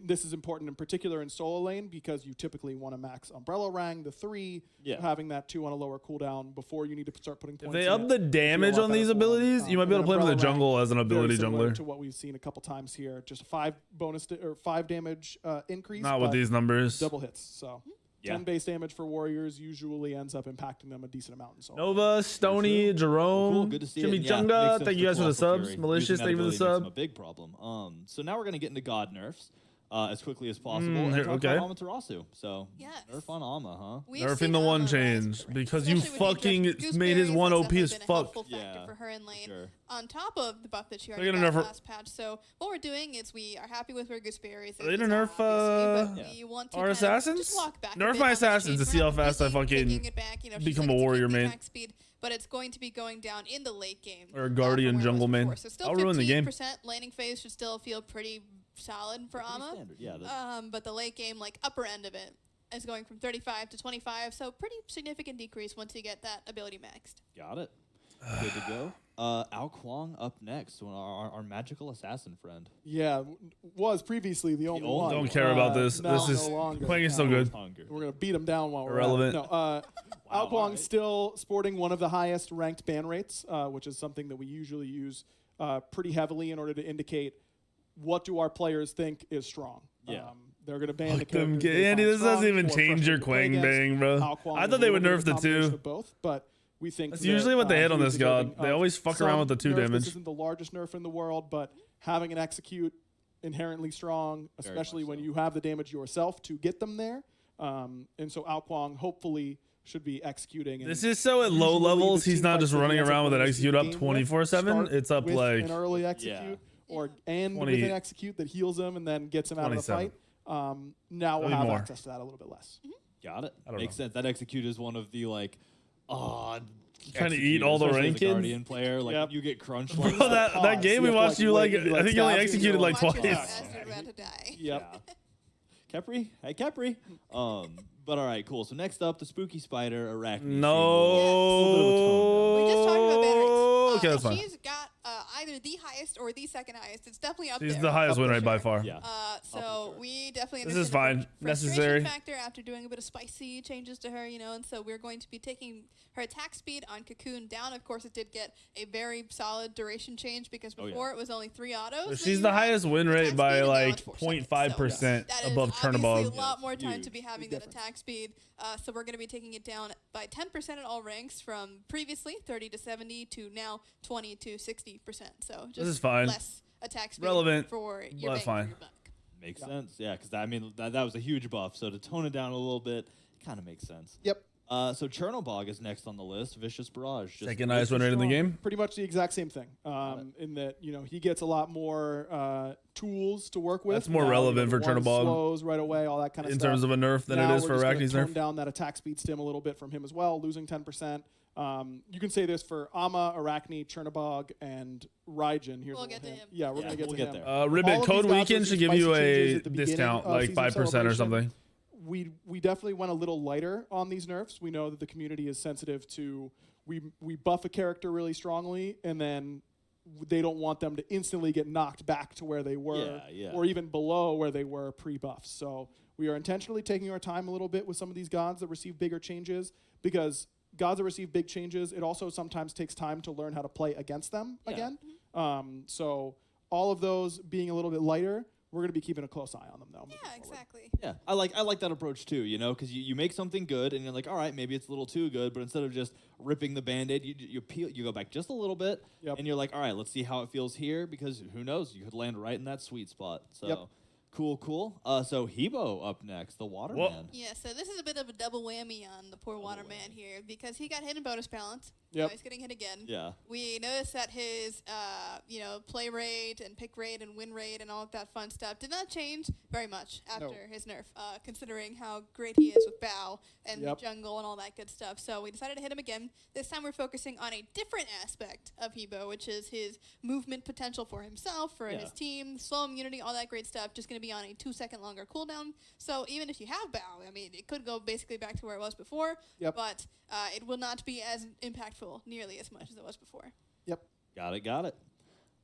This is important in particular in solo lane because you typically want to max Umbrella Rang, the 3, having that 2 on a lower cooldown before you need to start putting points If they in up it. the You feel a damage lot on better these for 'em. abilities, you might be able to play him in the Umbrella jungle Rang, as an very ability similar jungler. to what we've seen a couple times here. Just a 5 5 damage increase. Not with but these numbers. double hits. So 10 base damage for warriors usually ends up impacting them a decent amount in solo. Nova, Stony, Jerome, Cool, good to see it. Jimmy And yeah, makes Chunga, sense thank you guys for the Colossal subs. Fury. Malicious, Using that thank you for the ability makes him sub. a big problem. So now we're gonna get into God nerfs as quickly as possible. Mm, and here- talk okay. about Amaterasu. So Yes. nerf on Ama, huh? We've Nerfing seen the one Ama rise change up, because you especially with the fucking Gooseberries, made his one that's OP as definitely been a fuck. helpful factor Yeah, for her in lane. sure. On top of the buff that she They're already gonna got nerf her- last patch. So what we're doing is we are happy with where Gooseberries Are they is gonna now, nerf, obviously, but Yeah. we want to our kind of assassins? just walk back a Nerf bit my on the assassins change. to see We're how not fast I completely fucking taking it back. She's become like a it's warrior 50 main. attack speed, but it's going to be going down in the late game. Or a from guardian where it was jungle main. before. So still I'll ruin the game. 15% laning phase should still feel pretty solid for Pretty Ama. standard, yeah. But the late game, like upper end of it, is going from 35 to 25. So pretty significant decrease once you get that ability maxed. Got it. Good to go. Ao Kwang up next, our magical assassin friend. Yeah, was previously the only one. Don't care about this. Now This is no longer. playing is still good. Hunger. We're gonna beat him down while we're Irrelevant. at it. No, Ao Kwang's still sporting one of the highest ranked ban rates, which is something that we usually use pretty heavily in order to indicate what do our players think is strong. Yeah. They're gonna ban the Fuck them. characters they Andy, find this doesn't strong even or change your frustrating to Quang play against. bang, bro. Ao Kwang I is thought a they would little nerf bit the of a combination 2. of both, but we think That's that, usually what they hit on he this is deserving god. They of always fuck around with the 2 some nerf. damage. This isn't the largest nerf in the world, but having an execute inherently strong, especially much when so. you have the damage yourself to get them there. And so Ao Kwang hopefully should be executing. And This is so at low usually levels, the he's team not fights just that he running ends up around with an winning execute the up game with 24/7. start It's up with like an early execute or and 20 with an execute that heals him and then gets him out of the 27. fight. Now we'll Maybe have more. access to that a little bit less. Got it. I don't Makes know. sense. That execute is one of the Trying to eat all the especially as a rankings? Guardian player, like Yep. you get crunched. Bro, like that pause. game we You have to, watched, like, you like, wait, you, I like, think you only stab executed him. like Watch yourself twice. as you're about to die. Yep. Kepri? Hey, Kepri. But all right, cool. So next up, the spooky spider, Arachne. No. We just talked about Barracks. Okay, that's fine. She's got either the highest highest or the second highest. It's definitely up She's there. the highest win rate by far. Yeah. So we definitely This understand is fine. the frustration Necessary. factor after doing a bit of spicy changes to her, and so we're going to be taking her attack speed on Cocoon down. Of course, it did get a very solid duration change because before it was only 3 autos. So that she's you the had highest win rate attack by speed, and now like it's 4 seconds. 0.5% That is above obviously Chernobog. a lot more time Huge. to be having Big that attack speed. So we're going to be taking it down by 10% at all ranks from previously 30 to 70 to now 20 to 60%. So just is fine. less attack speed Relevant, for your but bang fine. for your buck. Makes sense. Yeah, because I mean that was a huge buff. So to tone it down a little bit, kind of makes sense. Yep. So Chernobog is next on the list. Vicious Barrage. Just Second highest win rate in the game. Pretty much the exact same thing. In that he gets a lot more tools to work with. That's more Now, relevant for one Chernobog. Slows right away, all that kind of In stuff. terms of a nerf than now it is we're for just gonna Arachne's tone nerf. down that attack speed stim a little bit from him as well, losing 10%. You can say this for Ama, Arachne, Chernobog, and Raijin. Here's We'll a get to little him. hint. Yeah, we're gonna get we'll to get him. there. Ribbit All of Code these gods Weekend with should some give you spicy changes a at the beginning discount, of like Season 5% or Celebration. something. We definitely went a little lighter on these nerfs. We know that the community is sensitive to we buff a character really strongly, and then they don't want them to instantly get knocked back to where they were, or even below where they were pre-buffs. So we are intentionally taking our time a little bit with some of these gods that receive bigger changes, because gods that receive big changes, it also sometimes takes time to learn how to play against them again. So all of those being a little bit lighter, we're going to be keeping a close eye on them, though. Yeah, exactly. Yeah, I like that approach too, because you make something good and you're like, all right, maybe it's a little too good, but instead of just ripping the Band-Aid, you go back just a little bit, and you're like, all right, let's see how it feels here, because who knows, you could land right in that sweet spot. So cool. So Hebo up next, the Waterman. Yeah, so this is a bit of a double whammy on the poor Waterman here, because he got hit in bonus balance. Yep. Now he's getting hit again. Yeah. We noticed that his, play rate and pick rate and win rate and all of that fun stuff did not change very much after his nerf, considering how great he is with Bow and the jungle and all that good stuff. So we decided to hit him again. This time we're focusing on a different aspect of Hebo, which is his movement potential for himself, for his team, slow immunity, all that great stuff. Just going to be on a 2-second longer cooldown. So even if you have Bow, I mean, it could go basically back to where it was before, but it will not be as impactful nearly as much as it was before. Yep. Got it.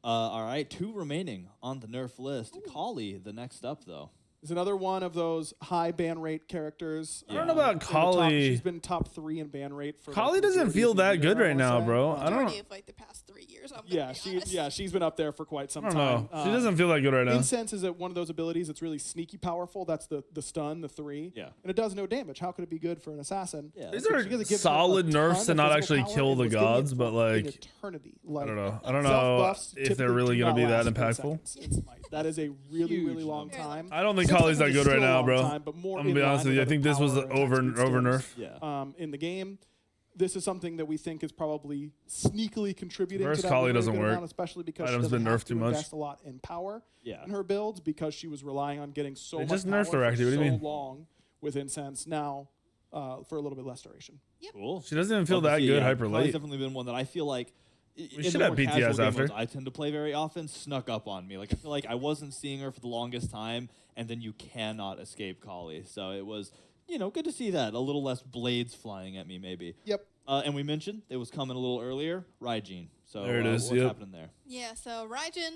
All right, 2 remaining on the nerf list. Kali, the next up, though. Is another one of those high ban rate characters. I don't know about in the top- Kali. She's been top 3 in ban rate for. Kali like, doesn't majority feel of the that year, good right wanna now, say. bro. I don't Majority know. of like the past 3 years. I'm gonna be honest. She's been up there for quite some I don't time. know. She doesn't feel that good right now. Incense is one of those abilities that's really sneaky powerful. That's the stun, the 3. Yeah. And it does no damage. How could it be good for an assassin? Yeah. These Because are it gives her solid a ton nerfs to of not physical actually power, kill and the it's getting it gods, for but an like, eternity. I Like, don't know. I don't know self-buffs if they're typically really do going to not be that last 10 impactful. seconds in Smite. That is a really, Huge really long number. time. I don't think 6 Kali's that seconds good is right still a now, long bro. time, but more I'm gonna in be honest line with you. I other think this was power an attack over speed stims. Yeah. In the game. This is something that we think is probably sneakily contributing Versus to that Kali really doesn't good work. amount, especially because Items she doesn't been have nerfed to too much. invest a lot in power in her builds, because she was relying on getting so They much just power nerfed for her, actually. What do you so mean? long with Incense now for a little bit less duration. Cool. She doesn't even feel Love to that see, good yeah. hyper Kali's late. definitely been one that I feel like in should the have more casual PTS game after. modes I tend to play very often, snuck up on me. Like I feel like I wasn't seeing her for the longest time, and then you cannot escape Kali. So it was, good to see that. A little less blades flying at me, maybe. Yep. And we mentioned it was coming a little earlier, Raijin. So There it is, what's yep. happening there? Yeah, so Raijin,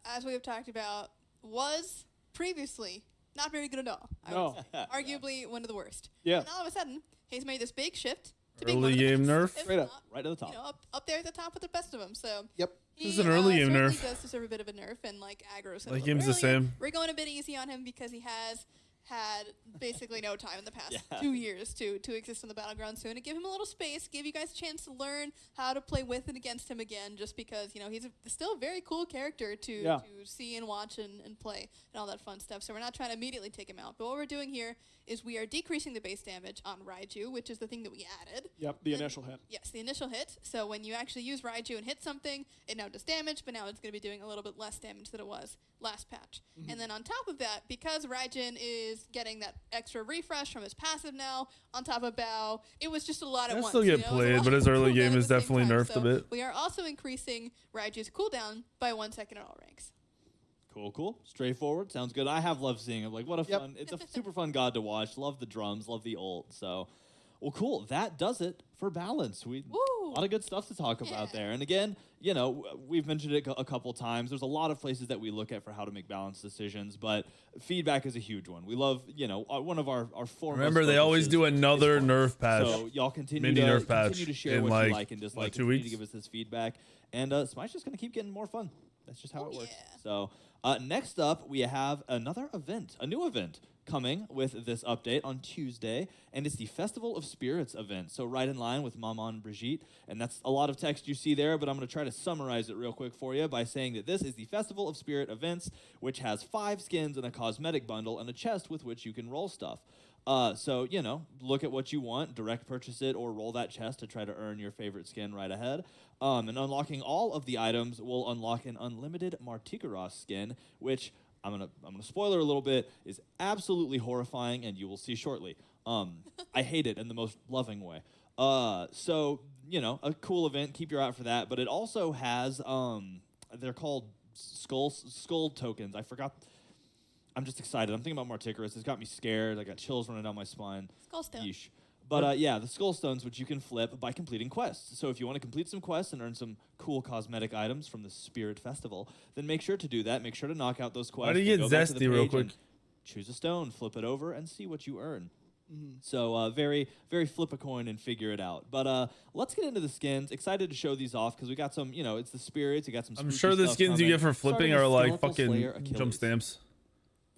as we have talked about, was previously not very good at all. I would say. Arguably one of the worst. Yeah. And all of a sudden, he's made this big shift to being Early one of the game best, nerf? if Straight up. not, Right at the top. up there at the top with the best of them. So Yep. he, This is an early game certainly nerf. does deserve a bit of a nerf and like aggros him. Like a little game's the earlier. same. We're going a bit easy on him because he has had basically no time in the past Yeah. 2 years to exist on the battleground soon, to give him a little space, give you guys a chance to learn how to play with and against him again, just because he's still a very cool character to see and watch and play and all that fun stuff. So we're not trying to immediately take him out, but what we're doing here is we are decreasing the base damage on Raiju, which is the thing that we added. Yep. The initial hit. Yes, the initial hit. So when you actually use Raiju and hit something, it now does damage, but now it's going to be doing a little bit less damage than it was last patch. And then on top of that, because Raijin is getting that extra refresh from his passive now, on top of Bow, it was just a lot at That once. still get It was a played, lot but his of early cooldown game at is the same definitely time. nerfed a bit. We are also increasing Raiju's cooldown by 1 second at all ranks. Cool. Straightforward. Sounds good. I have loved seeing it. Like, what a fun. It's a super fun god to watch. Love the drums. Love the ult. So, Well, cool. That does it for balance. A lot of good stuff to talk about there. And again, you know, we've mentioned it a couple times. There's a lot of places that we look at for how to make balanced decisions, but feedback is a huge one. We love, you know, one of our foremost. Remember, they always do another nerf patch. So y'all continue Mini to nerf patch continue to share in what you like, like and dislike. what, 2 continue weeks? to give us this feedback, and Smite's just gonna keep getting more fun. That's just how it works. Yeah. So next up, we have another event, a new event coming with this update on Tuesday, and it's the Festival of Spirits event. So right in line with Maman Brigitte, and that's a lot of text you see there, but I'm going to try to summarize it real quick for you by saying that this is the Festival of Spirit events, which has 5 skins and a cosmetic bundle and a chest with which you can roll stuff. So, you know, look at what you want, direct purchase it, or roll that chest to try to earn your favorite skin right ahead. And unlocking all of the items will unlock an unlimited Martikaros skin, which I'm gonna spoiler a little bit, is absolutely horrifying, and you will see shortly. I hate it in the most loving way. So, you know, a cool event, keep your eye out for that. But it also has, they're called skull tokens. I forgot. I'm just excited. I'm thinking about Martikaros. It's got me scared. I got chills running down my spine. Skullstone. Yeesh. But yeah, the skull stones, which you can flip by completing quests. So if you want to complete some quests and earn some cool cosmetic items from the Spirit Festival, then make sure to do that. Make sure to knock out those quests. Why do you and get go back to the zesty real page quick? and choose a stone, flip it over, and see what you earn. So very, very flip a coin and figure it out. But let's get into the skins. Excited to show these off because we got some, you know, it's the spirits. You got some. I'm spooky sure the stuff skins you coming. get for flipping Starting are with like Skeletal fucking Slayer jump Achilles. stamps.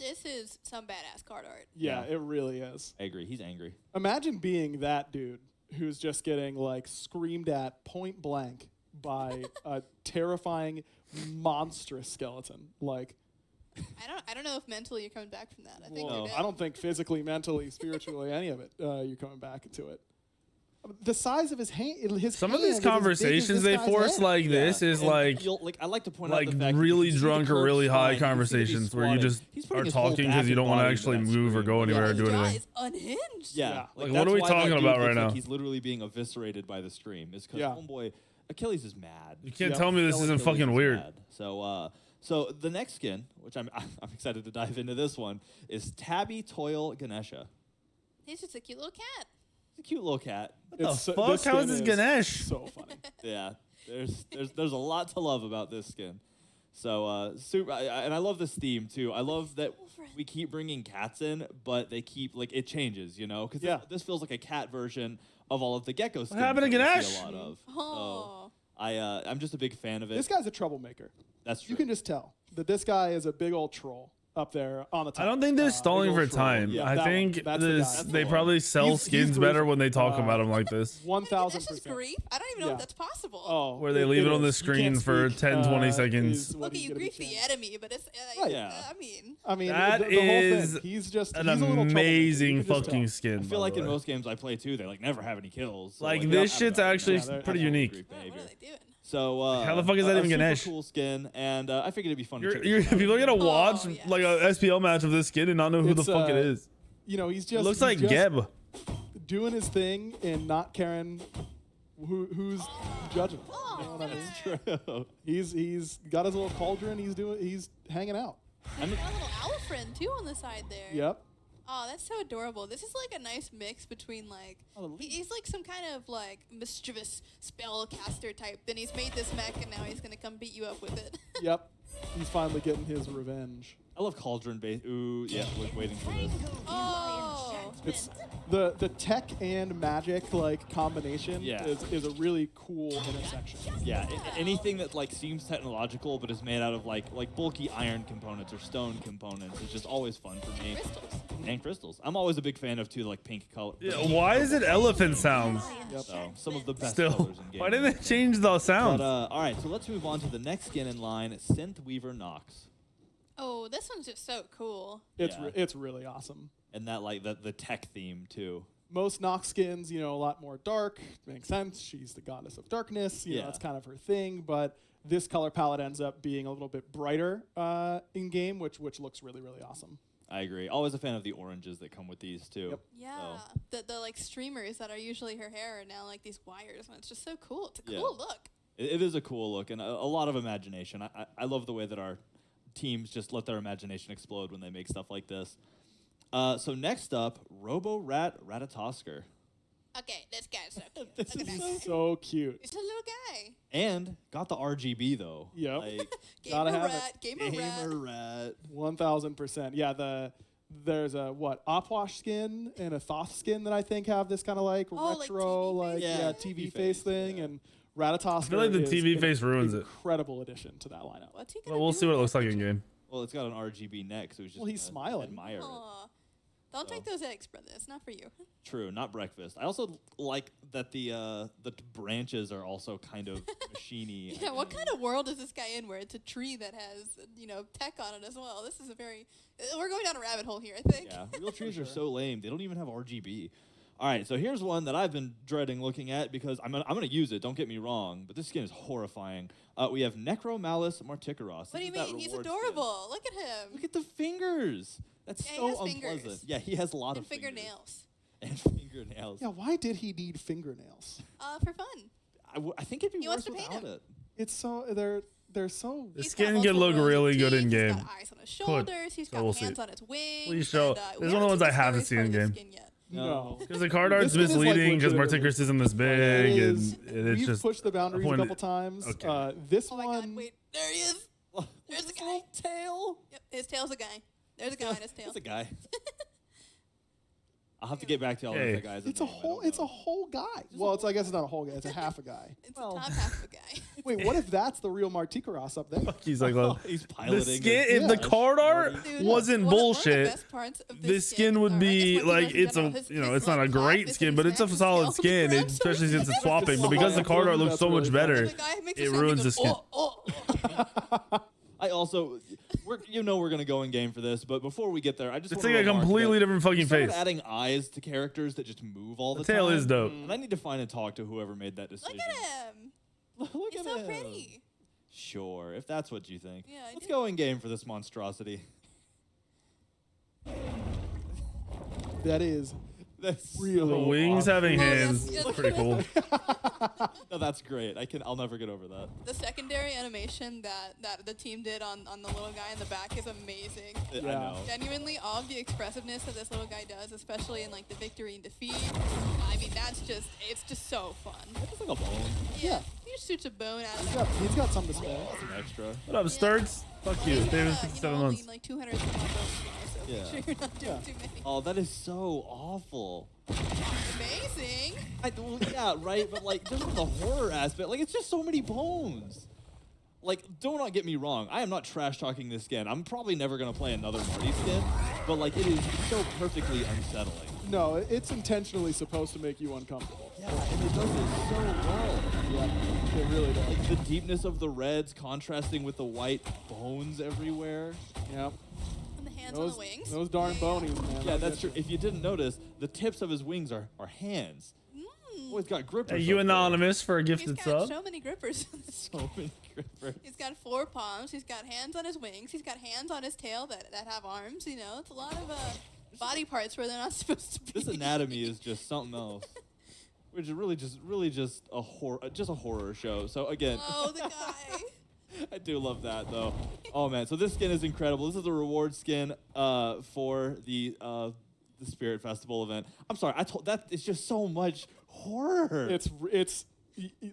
This is some badass card art. Yeah, Yeah. it really is. I agree. He's angry. Imagine being that dude who's just getting like screamed at point blank by a terrifying, monstrous skeleton. Like, I don't know if mentally you're coming back from that. I think Whoa. you're dead. I don't think physically, mentally, spiritually, any of it, you're coming back to it. The size of his hand, Some of these conversations they force like this is And like I like to point out like the fact that really you can see drunk the or really curved high spine, you can see that he's conversations where you squatting. just He's putting are his whole talking back because you and don't want to body into actually that move or screen. go anywhere or His do jaw anything. is unhinged. Yeah. Like, that's what are we why that talking dude about looks right like now? He's literally being eviscerated by the stream. Is because Yeah. homeboy Achilles is mad. You can't Yeah. tell me this Achilles isn't is fucking weird. mad. So the next skin, which I'm excited to dive into this one, is Tabby Toil Ganesha. He's just a cute little cat. It's a cute little cat. The fuck? How is this Ganesh? So funny. Yeah, there's a lot to love about this skin. So super, and I love this theme too. I love that we keep bringing cats in, but they keep like it changes, you know? Because Yeah. this feels like a cat version of all of the gecko skins. happened to that we see Ganesh? A lot of. Oh. So I'm just a big fan of it. This guy's a troublemaker. That's true. You can just tell that this guy is a big old troll up there on the top. I don't think they're stalling big for old troll. time. Yeah, I that one. think That's the this guy. they That's probably the sell He's skins better grief. when they talk about them like this. 1,000%. This is grief. I don't even know Yeah. if that's possible. Oh, Where they leave it on the is. You screen can't for speak, 10, 20 seconds. is what Okay, he's you gonna be grief the chanting. enemy, but it's Right. Yeah. I mean, That the whole is thing. He's just An he's a little troublemaker. You amazing can just fucking tell. skin. I feel by like the in way. most games I play too, they like never have any kills. So, Like like, this I don't shit's know. actually Yeah, they're pretty absolutely unique. Grief What behavior. are they doing? So How the fuck is that a even super Ganesh? cool skin, and I figured it'd be fun to check You're, this out. people are gonna watch yes. like a SPL match of this kid and not know who the It's, fuck it is. You know, he's It just looks he's like just Geb. doing his thing and not caring who's judging. Him. You know what I mean? He's got his little cauldron. He's hanging out. He's got a little owl friend too on the side there. Yep. Oh, that's so adorable. This is like a nice mix between like he's like some kind of like mischievous spellcaster type. Then he's made this mech and now he's gonna come beat you up with it. Yep. He's finally getting his revenge. I love cauldron base. Ooh, yeah, was waiting for this. Oh. It's the tech and magic like combination Yeah. is a really cool intersection. Yeah, anything that like seems technological but is made out of like bulky iron components or stone components is just always fun for me. Crystals. And crystals. I'm always a big fan of too like pink color. Yeah, why is it elephant sounds? So some of the best Still, colors in games. why didn't they change the But sounds? all right, so let's move on to the next skin in line, Synth Weaver Nox. Oh, this one's just so cool. It's Yeah. it's really awesome. And that like the tech theme too. Most Nox skins, you know, a lot more dark. Makes sense. She's the goddess of darkness. You know, Yeah. that's kind of her thing. But this color palette ends up being a little bit brighter in game, which looks really, really awesome. I agree. Always a fan of the oranges that come with these too. Yep. Yeah. The like streamers that are usually her hair are now like these wires and it's just so cool. It's a Yeah. cool look. It is a cool look and a lot of imagination. I love the way that our teams just let their imagination explode when they make stuff like this. So next up, Robo Rat Ratatosker. Okay, this guy's so cute. This Look at is that guy. So cute. He's a little guy. And got the RGB though. Yep. Like, Gotta Gamer have rat. Gamer rat. rat. 1000%. Yeah, there's a Opwash skin and a Thoth skin that I think have this kind of like retro like TV face? Yeah, TV face thing, yeah. and Ratatoskr I feel like the is TV an face ruins it. incredible addition to that lineup. What's he gonna Well, we'll do see what it with looks that like in picture? game. Well, it's got an RGB neck, so he's just Well, he's gonna smiling. Admire it. Aw. Don't take those eggs, brother. It's not for you. True, not breakfast. I also like that the branches are also kind of machiny. Yeah, what kind of world is this guy in where it's a tree that has, tech on it as well? This is a very... We're going down a rabbit hole here, I think. Yeah, real trees are so lame. They don't even have RGB. All right, so here's one that I've been dreading looking at because I'm gonna use it. Don't get me wrong, but this skin is horrifying. We have Necromalus Marticaros. What do you mean? He's adorable. Look at him. Look at the fingers. That's Yeah, he so has unpleasant. fingers. Yeah, he has a lot And of fingers. fingernails. And fingernails. Yeah, why did he need fingernails? For fun. I think it'd be He worse wants to paint without him. it. It's so they're so. The He's skin got can look multiple rows of really good teeth, in game. He's got eyes on his shoulders. He's So got we'll see. hands on his wings. Please show. and, This we is one of the ones haven't I have to seen see the in scariest game. part of the skin yet. No. Because the card art's This one is, like, misleading because legitimately- Marticaros isn't this It big, is- and it's we've just pushed the boundaries a point- couple times. Okay. This Oh my one, god, wait. There he is. There's the His guy. little tail. Yep, his tail's a guy. There's a guy on his tail. That's a guy. I'll have to get back to all Hey. of the guys. it's a whole guy. Well, I guess it's not a whole guy. It's a half a guy. It's Well. the top half of a guy. Wait, what if that's the real Marticaros up there? he's like, well, He's the piloting. skin. his- If the Yeah. card art Dude, wasn't one of the bullshit, best parts of this skin would be like it's a it's not a great skin, but it's a solid skin, especially since it's swapping. But because the card art looks so much better, it ruins the skin. I also, we're gonna go in game for this, but before we get there, I just It's wanna like a remark completely that different we fucking started face. adding eyes to characters that just move all the The tail time. is dope. And I need to find and talk to whoever made that decision. Look at him. Look He's at so him. pretty. Sure, if that's what you think. Yeah, I Let's do. go in game for this monstrosity. That is That's really The wings awesome. having Oh, hands, yes, it's pretty cool. no, that's great. I'll never get over that. The secondary animation that the team did on the little guy in the back is amazing. I Yeah. know. Genuinely, all of the expressiveness that this little guy does, especially in like the victory and defeat. I mean, it's just so fun. It's like a bone. Yeah. He just shoots a bone out of that. He's got something to spare. That's an extra. What up, Sturts? Fuck you. Stay with 67 only months. like 200 some odd bones, so Yeah. make sure you're not doing Yeah. too many. Oh, that is so awful. Amazing. Well, yeah, right, but like, just the horror aspect, like, it's just so many bones. Like, do not get me wrong. I am not trash talking this skin. I'm probably never gonna play another Marty skin, but like, it is so perfectly unsettling. No, it's intentionally supposed to make you uncomfortable. Yeah, and it does it so well. Yeah, it really does. Like the deepness of the reds contrasting with the white bones everywhere. Yeah. And the hands on the wings. Those darn Yeah. bonies, man. Yeah, I'll that's get true. you. If you didn't notice, the tips of his wings are hands. Oh, he's got grippers. Hey, you up there. anonymous for a He's gifted got sub? so many grippers. So many grippers. He's got 4 palms. He's got hands on his wings. He's got hands on his tail that have arms. You know, it's a lot of body parts where they're not supposed to be. This anatomy is just something else. Which is really just a horror show. So again, Oh, the guy. I do love that though. Oh man, so this skin is incredible. This is a reward skin for the Spirit Festival event. I'm sorry, it's just so much horror. It's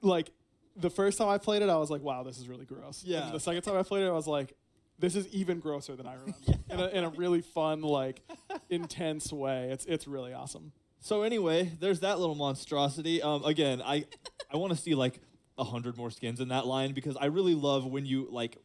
like the first time I played it, I was like, wow, this is really gross. Yeah. And the second time I played it, I was like, this is even grosser than I remember. In a really fun, like, intense way. It's really awesome. So anyway, there's that little monstrosity. Again, I want to see like 100 more skins in that line because I really love when you like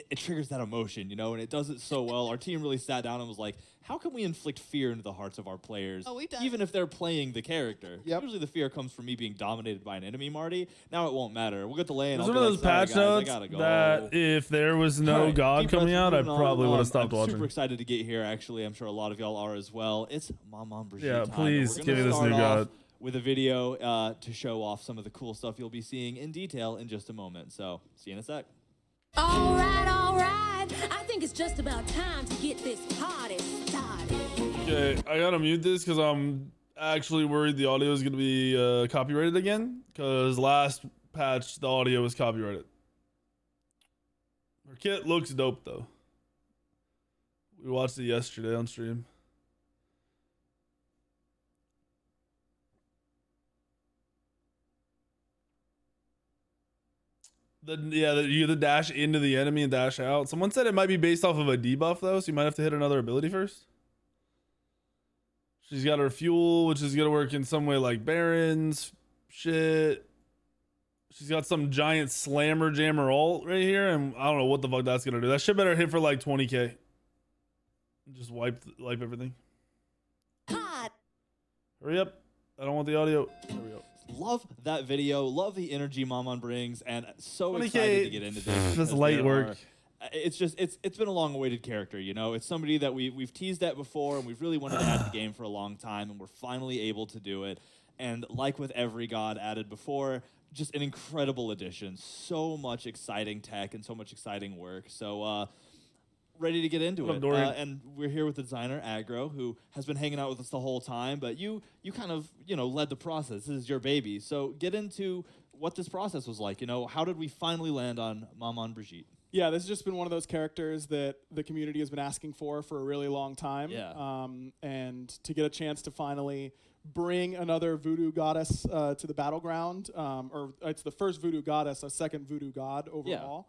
it triggers that emotion, you know, and it does it so well. Our team really sat down and was like, how can we inflict fear into the hearts of our players? Oh, we've done even if they're playing the character. Yep. Usually the fear comes from me being dominated by an enemy, Marty. Now it won't matter. We'll get the lane. There's I'll one be of like, those patch "Sorry, guys, I notes gotta go." that if there was no All right, God deep coming breaths, out, I moving on. probably would have stopped I'm watching. super excited to get here, actually. I'm sure a lot of y'all are as well. It's Mama Brigitte Yeah, time. please We're give me gonna this new start off God. with a video to show off some of the cool stuff you'll be seeing in detail in just a moment. So, see you in a sec. All right, all right. I think it's just about time to get this party started. Okay, I gotta mute this because I'm actually worried the audio is gonna be copyrighted again. Because last patch the audio was copyrighted. Our kit looks dope though. We watched it yesterday on stream. The dash into the enemy and dash out. Someone said it might be based off of a debuff though, so you might have to hit another ability first. She's got her fuel, which is gonna work in some way like Baron's shit. She's got some giant slammer jammer ult right here, and I don't know what the fuck that's gonna do. That shit better hit for like 20k. Just wipe everything. Hot. Hurry up. I don't want the audio. There we go. Love that video. Love the energy Mammon brings, and so 20K, excited to get into this. that's light work. It's just it's been a long-awaited character. You know, it's somebody that we've teased at before, and we've really wanted to add to the game for a long time, and we're finally able to do it. And like with every god added before, just an incredible addition. So much exciting tech and so much exciting work. So ready to get into it. And we're here with the designer Aggro, who has been hanging out with us the whole time. But you kind of led the process. This is your baby. So get into what this process was like. How did we finally land on Mammon Brigitte? Yeah, this has just been one of those characters that the community has been asking for a really long time. Yeah. And to get a chance to finally bring another voodoo goddess to the battleground, or it's the first voodoo goddess, a second voodoo god overall,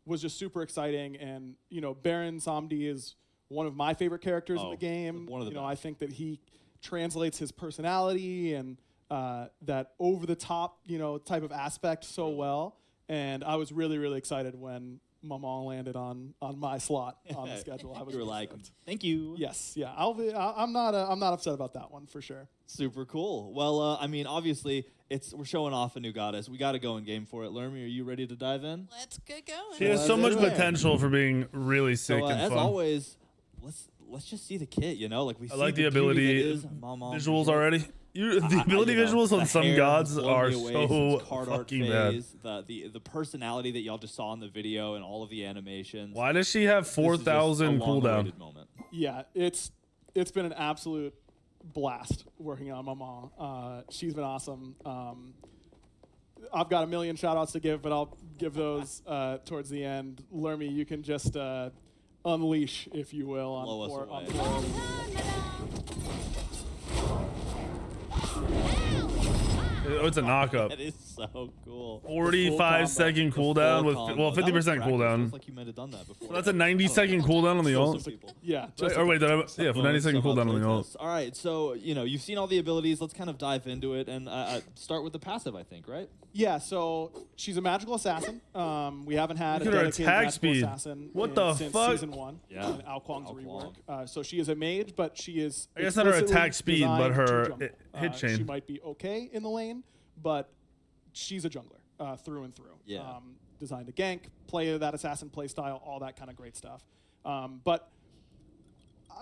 was just super exciting. And, Baron Samedi is one of my favorite characters in the game. One of the best. I think that he translates his personality and that over-the-top, type of aspect so well. And I was really, really excited when Maman landed on my slot on the schedule. I was You were like, thank you. yes, yeah. I'm not upset about that one for sure. Super cool. Well, obviously, we're showing off a new goddess. We got to go in game for it. Lermy, are you ready to dive in? Let's get going. She has so much potential for being really sick So, and as fun. always, let's just see the kit. Like we. I see like the beauty ability that is Maman visuals Brigitte. already. The ability visuals on the some hair gods has blown are me away so since card art fucking bad. phase, the personality that y'all just saw in the video and all of the animations. Why does she have This is just 4,000 a cooldown? long-awaited moment. Yeah, it's been an absolute blast working on Maman. She's been awesome. I've got a million shout-outs to give, but I'll give those towards the end. Lermy, you can just unleash, if you will, on Blow us poor away. Oh, it's a knockup. That is so cool. 45-second cooldown with 50% cooldown. Looks like you might have done that before. So that's a 90-second cooldown on the ult. Yeah. Or wait, for 90-second cooldown on the ult. All right, so you've seen all the abilities. Let's kind of dive into it and start with the passive, I think, right? Yeah, so she's a magical assassin. We haven't had Look a at her dedicated attack magical speed. assassin What the since fuck? season 1. Yeah. In Ao Kwang's Ao rework. Kwang. So she is a mage, but she is I guess not her explicitly attack speed, but designed her to jungle. hit chain. She might be okay in the lane, but she's a jungler through and through. Yeah. Designed to gank, play that assassin play style, all that kind of great stuff. But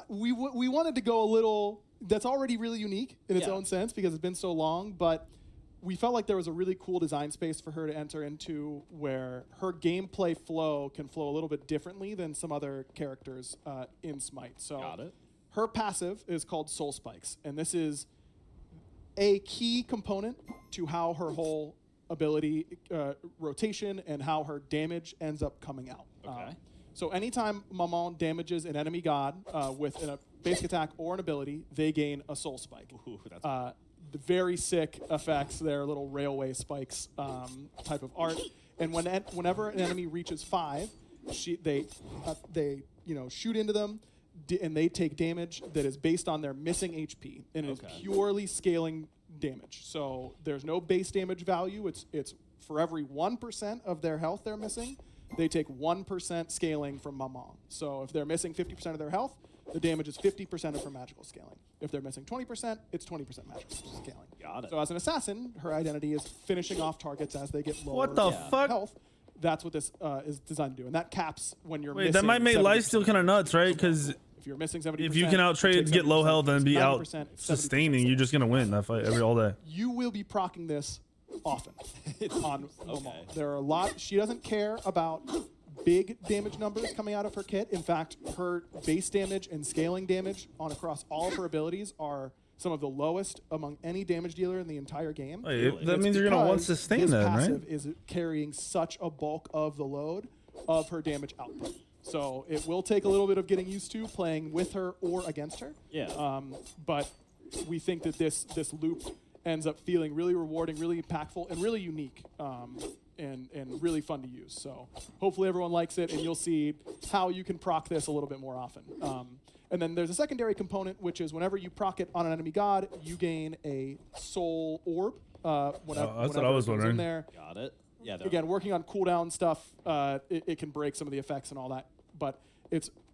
we wanted to go a little. That's already really unique in its own sense because it's been so long, but we felt like there was a really cool design space for her to enter into where her gameplay flow can flow a little bit differently than some other characters in Smite. So Got it. her passive is called Soul Spikes, and this is a key component to how her whole ability rotation and how her damage ends up coming out. Okay. So anytime Maman damages an enemy god with a basic attack or an ability, they gain a Soul Spike. Ooh, that's The very sick effects, they're little railway spikes type of art. And whenever an enemy reaches 5, they shoot into them, and they take damage that is based on their missing HP, and it's purely scaling damage. So there's no base damage value. It's for every 1% of their health they're missing, they take 1% scaling from Maman. So if they're missing 50% of their health, the damage is 50% of her magical scaling. If they're missing 20%, it's 20% magical scaling. Got it. So as an assassin, her identity is finishing off targets as they get lower What the fuck? health. That's what this is designed to do, and that caps when you're Wait, missing. that might make 70%. lifesteal kind of nuts, right? Because If you're missing 70%, if you can outtrade, get low health, and be out 90%, sustaining, you're just gonna win that fight all day. You will be proccing this often on Maman. Okay. There are a lot. She doesn't care about big damage numbers coming out of her kit. In fact, her base damage and scaling damage across all of her abilities are some of the lowest among any damage dealer in the entire game. Wait, that means you're gonna want because sustain this then, right? passive is carrying such a bulk of the load of her damage output. So it will take a little bit of getting used to playing with her or against her. Yeah. But we think that this loop ends up feeling really rewarding, really impactful, and really unique and really fun to use. So hopefully everyone likes it, and you'll see how you can proc this a little bit more often. And then there's a secondary component, which is whenever you proc it on an enemy god, you gain a soul orb. Whenever that's what I was wondering. in there. Got it. Yeah. Again, working on cooldown stuff, it can break some of the effects and all that, but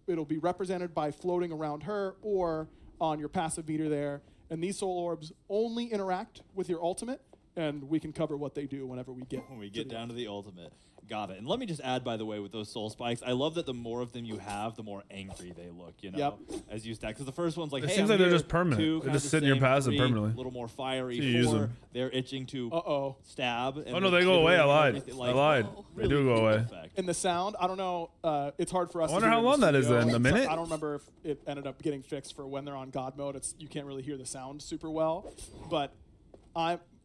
it'll be represented by floating around her or on your passive meter there. And these soul orbs only interact with your ultimate, and we can cover what they do whenever we get down to the ultimate. Got it. And let me just add, by the way, with those soul spikes, I love that the more of them you have, the more angry they look, you know, as you stack. Because the first one's like, It hey, seems I'm like they're here, just permanent. two, They kinda just the sit in your same, passive three, permanently. a little more fiery. So you use 4, them. they're itching to stab. And Oh no, they go away. I lied. I lied. They do go away. Effect. And the sound, I don't know, it's hard for us I wonder to hear how in the long that is studio. then, a minute? I don't remember if it ended up getting fixed for when they're on God mode. You can't really hear the sound super well, but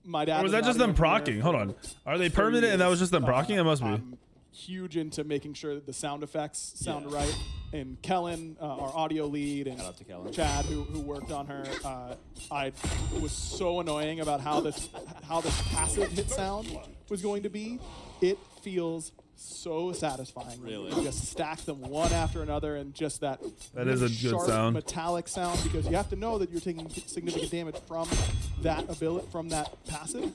my dad Or was that just them procking? Hold on. Are they permanent and that was just them procking? It must be. I'm huge into making sure that the sound effects sound right. And Kellen, our audio lead, and Shout out to Kellen. Chad, who worked on her, I was so annoying about how this passive hit sound was going to be. It feels so satisfying. Really? You just stack them one after another, and just that Is a good sharp sound. metallic sound, because you have to know that you're taking significant damage from that ability, from that passive.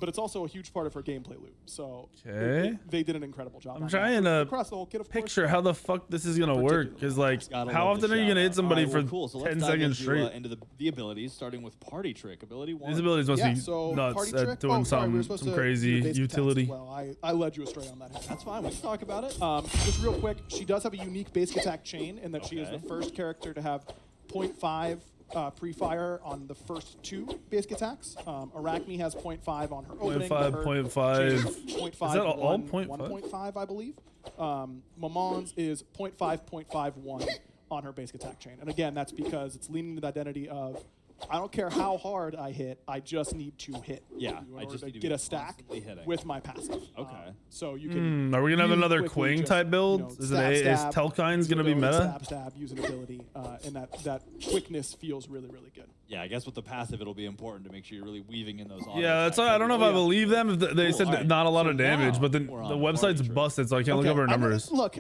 But it's also a huge part of her gameplay loop. So they did an incredible job. I'm trying to across the whole kit, of course. picture how the fuck this is gonna work. Because like, how often are you gonna hit somebody for cool. So 10 let's seconds dive into, straight? into the abilities, starting with Party Trick. Ability 1. These abilities must Yeah, be so nuts party at trick. doing Sorry, we were some supposed to do crazy the basic attacks utility. as well. I led you astray on that. That's fine. We can talk about it. Just real quick, she does have a unique basic attack chain in that she is Okay. the first character to have 0.5 pre-fire on the first 2 basic attacks. Arachne has 0.5 on her opening. 0.5, but her 0.5. chain is 0.5. Is that all 1.5? 0.5? 1.5, I believe. Mamon's is 0.5, 0.51 on her basic attack chain. And again, that's because it's leaning to the identity of, I don't care how hard I hit, I just need to hit. Yeah, in I order just to need to get be a stack constantly hitting. with my passive. Okay. So you can. Are we gonna have really another quickly Queen just, type build? you know, Is stab, is stab, Telkine's use an gonna be ability, meta? Stab, use an ability, and that quickness feels really, really good. Yeah, I guess with the passive, it'll be important to make sure you're really weaving in those. auto Yeah, that's why attacks. I don't know if I believe them. If they Cool, said alright. not a lot So of damage, now but then we're on the Party website's Trick. busted, so I can't look up our numbers. Look,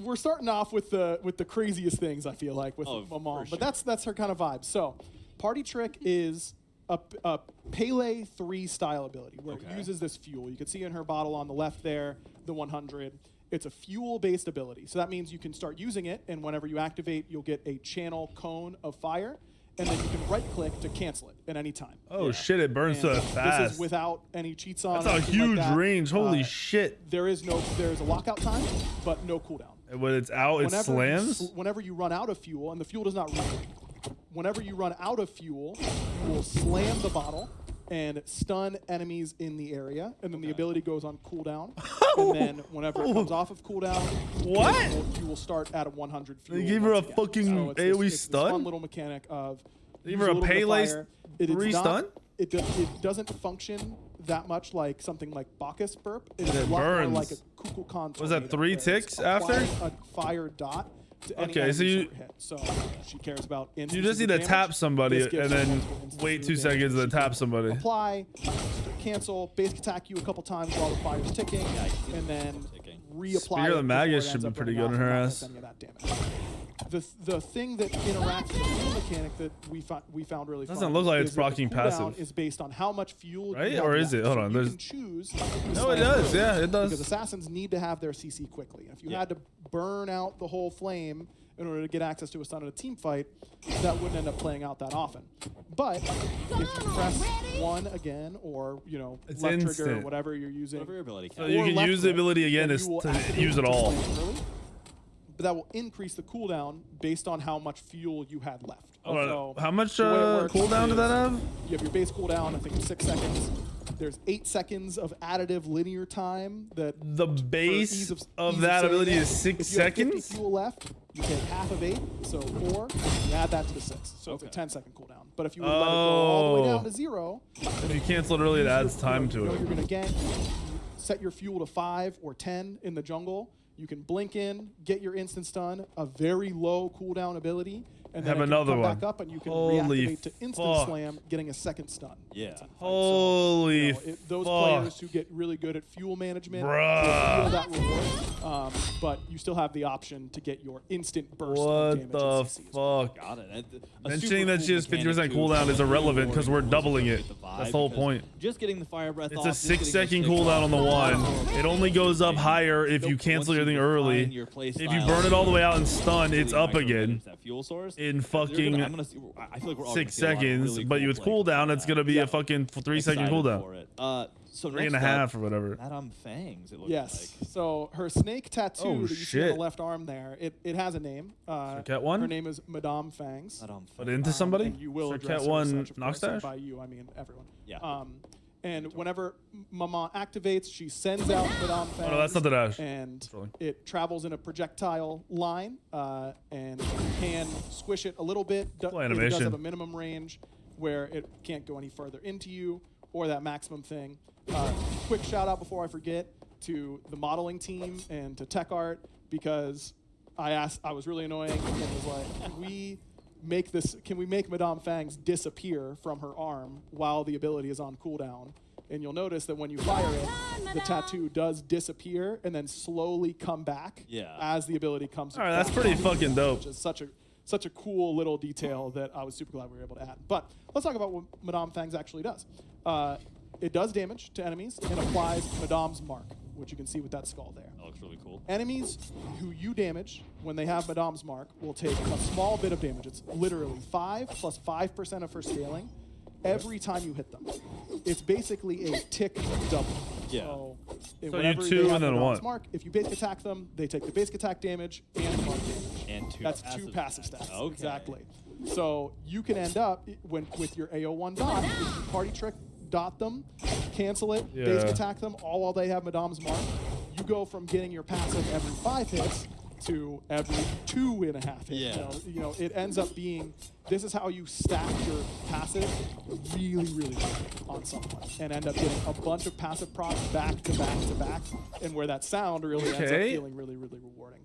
we're starting off with the craziest things. I feel like with Oh, Maman, for but sure. that's her kind of vibe. So, Party Trick is a Pele 3 style ability where it Okay. uses this fuel. You can see in her bottle on the left there, the 100. It's a fuel-based ability, so that means you can start using it, and whenever you activate, you'll get a channel cone of fire, and then you can right-click to cancel it at any time. Oh shit, it burns so And fast. This is without any cheats on. That's or a anything like huge that. range. Holy shit. There's a lockout time, but no cooldown. When it's out, it slams? Whenever you run out of fuel, and the fuel does not run, whenever you run out of fuel, you will slam the bottle and stun enemies in the area, and then the ability goes on cooldown. And then whenever it comes off of cooldown, you will start at a 100 fuel. They gave her once a again. fucking So it's AoE this, it's stun? This fun little mechanic of They use gave her a little bit of Pele fire. 3 stun? It doesn't function that much like something like Bacchus burp. It's It a lot burns. more like a Kukulkan Was that tornado, 3 where it's ticks after? applying a fire dot to any Okay, so enemy you- super hit. So she cares about You instances just need of to damage. tap somebody This gives and her then multiple instances wait of 2 damage. seconds She and tap can somebody. Apply, cancel, basic attack you a couple times while the fire's ticking, and then ticking. reapply. Spear of it the before Magus it should ends be up pretty burning good in off her and not ass. miss any of that damage. The thing that interacts with the fuel mechanic that we found really Doesn't fun look like it's is that the proccing cooldown passive. is based on how much fuel Right? you have Or is left. it? Hold So on, you there's- can choose. No, it does. Yeah, it Because does. assassins need to have their CC quickly. And if you Yeah. had to burn out the whole flame in order to get access to a stun in a team fight, that wouldn't end up playing out that often. But if you press 1 again, or It's left trigger, or instant. whatever you're using, Whatever your ability So can. you or can left use the click, ability again then to you will to activate use it the all. flame early, but that will increase the cooldown based on how much fuel you had left. Hold on, So how much the way it works cooldown did that is have? You have your base cooldown, I think it's 6 seconds. There's 8 seconds of additive linear time that The for base ease of ease that saying ability that, is 6 if you have 50 seconds? fuel left, you take half of 8, so 4, you add that to the 6. So it's a Okay. 10-second cooldown. But if you were to let it go all the way down Oh. to 0, If you cancel it early, it adds time to you're it. going to get, set your fuel to 5 or 10 in the jungle. You can blink in, get your instant stun, a very low cooldown ability, and Have then it another can come one. back up, and you can Holy reactivate to instant fuck. slam, getting a second stun. Yeah. Holy those fuck. players who get really good at fuel management will Bruh. feel that reward, but you still have the option to get your instant burst of What damage the and CC as well. fuck? Got it. Mentioning that she has 50% cooldown is irrelevant because we're doubling it. That's the whole point. Just getting the fire breath It's off. a just getting 6-second those cooldown on the one. sticks It only goes up higher if you cancel everything early. If you burn it all the way out and stun, it's up again in fucking I feel like we're all 6 gonna see a lot of seconds. really But cool with play coming cooldown, from it's that. gonna be a fucking 3-second Excited cooldown. for it. So 3.5 next up, or whatever. Madame Fangs, it looks Yes. like. So her snake tattoo Oh, that you see on the shit. left arm there, it has a name. Cat one? Her name is Madame Fangs. Madame But Fangs. into somebody? And you will Sir address Cat her one as such, of Nox course, and dash? by you, I mean everyone. Yeah. And whenever Mama activates, she sends out Madame Fangs. Oh, no, that's not the dash. And Rolling. it travels in a projectile line, and you can squish it a little bit. Cool It does animation. have a minimum range where it can't go any further into you, or that maximum thing. Quick shout out before I forget to the modeling team and to Tech Art, because I was really annoying and was like, can we make Madame Fangs disappear from her arm while the ability is on cooldown? And you'll notice that when you fire it, the tattoo does disappear and then slowly come back as the ability comes. All right, that's back pretty on, fucking dope. Which is such a cool little detail that I was super glad we were able to add. But let's talk about what Madame Fangs actually does. It does damage to enemies and applies Madame's mark, which you can see with that skull there. That looks really cool. Enemies who you damage when they have Madame's mark will take a small bit of damage. It's literally 5 plus 5% of her scaling every time you hit them. It's basically a tick double. Yeah. So you whenever two they have and then Madame's what? mark, if you basic attack them, they take the basic attack damage and the mark damage. And two That's passive two passive attacks. stats. Okay. Exactly. So you can end up with your AO1 dot, if you party trick dot them, cancel it, basic Yeah. attack them, all while they have Madame's mark. You go from getting your passive every 5 hits to every 2.5 hits. Yeah. You know, it ends up being, this is how you stack your passive really, really quick on someone and end up getting a bunch of passive procs back to back to back, and where that sound really ends up Okay. feeling really, really rewarding.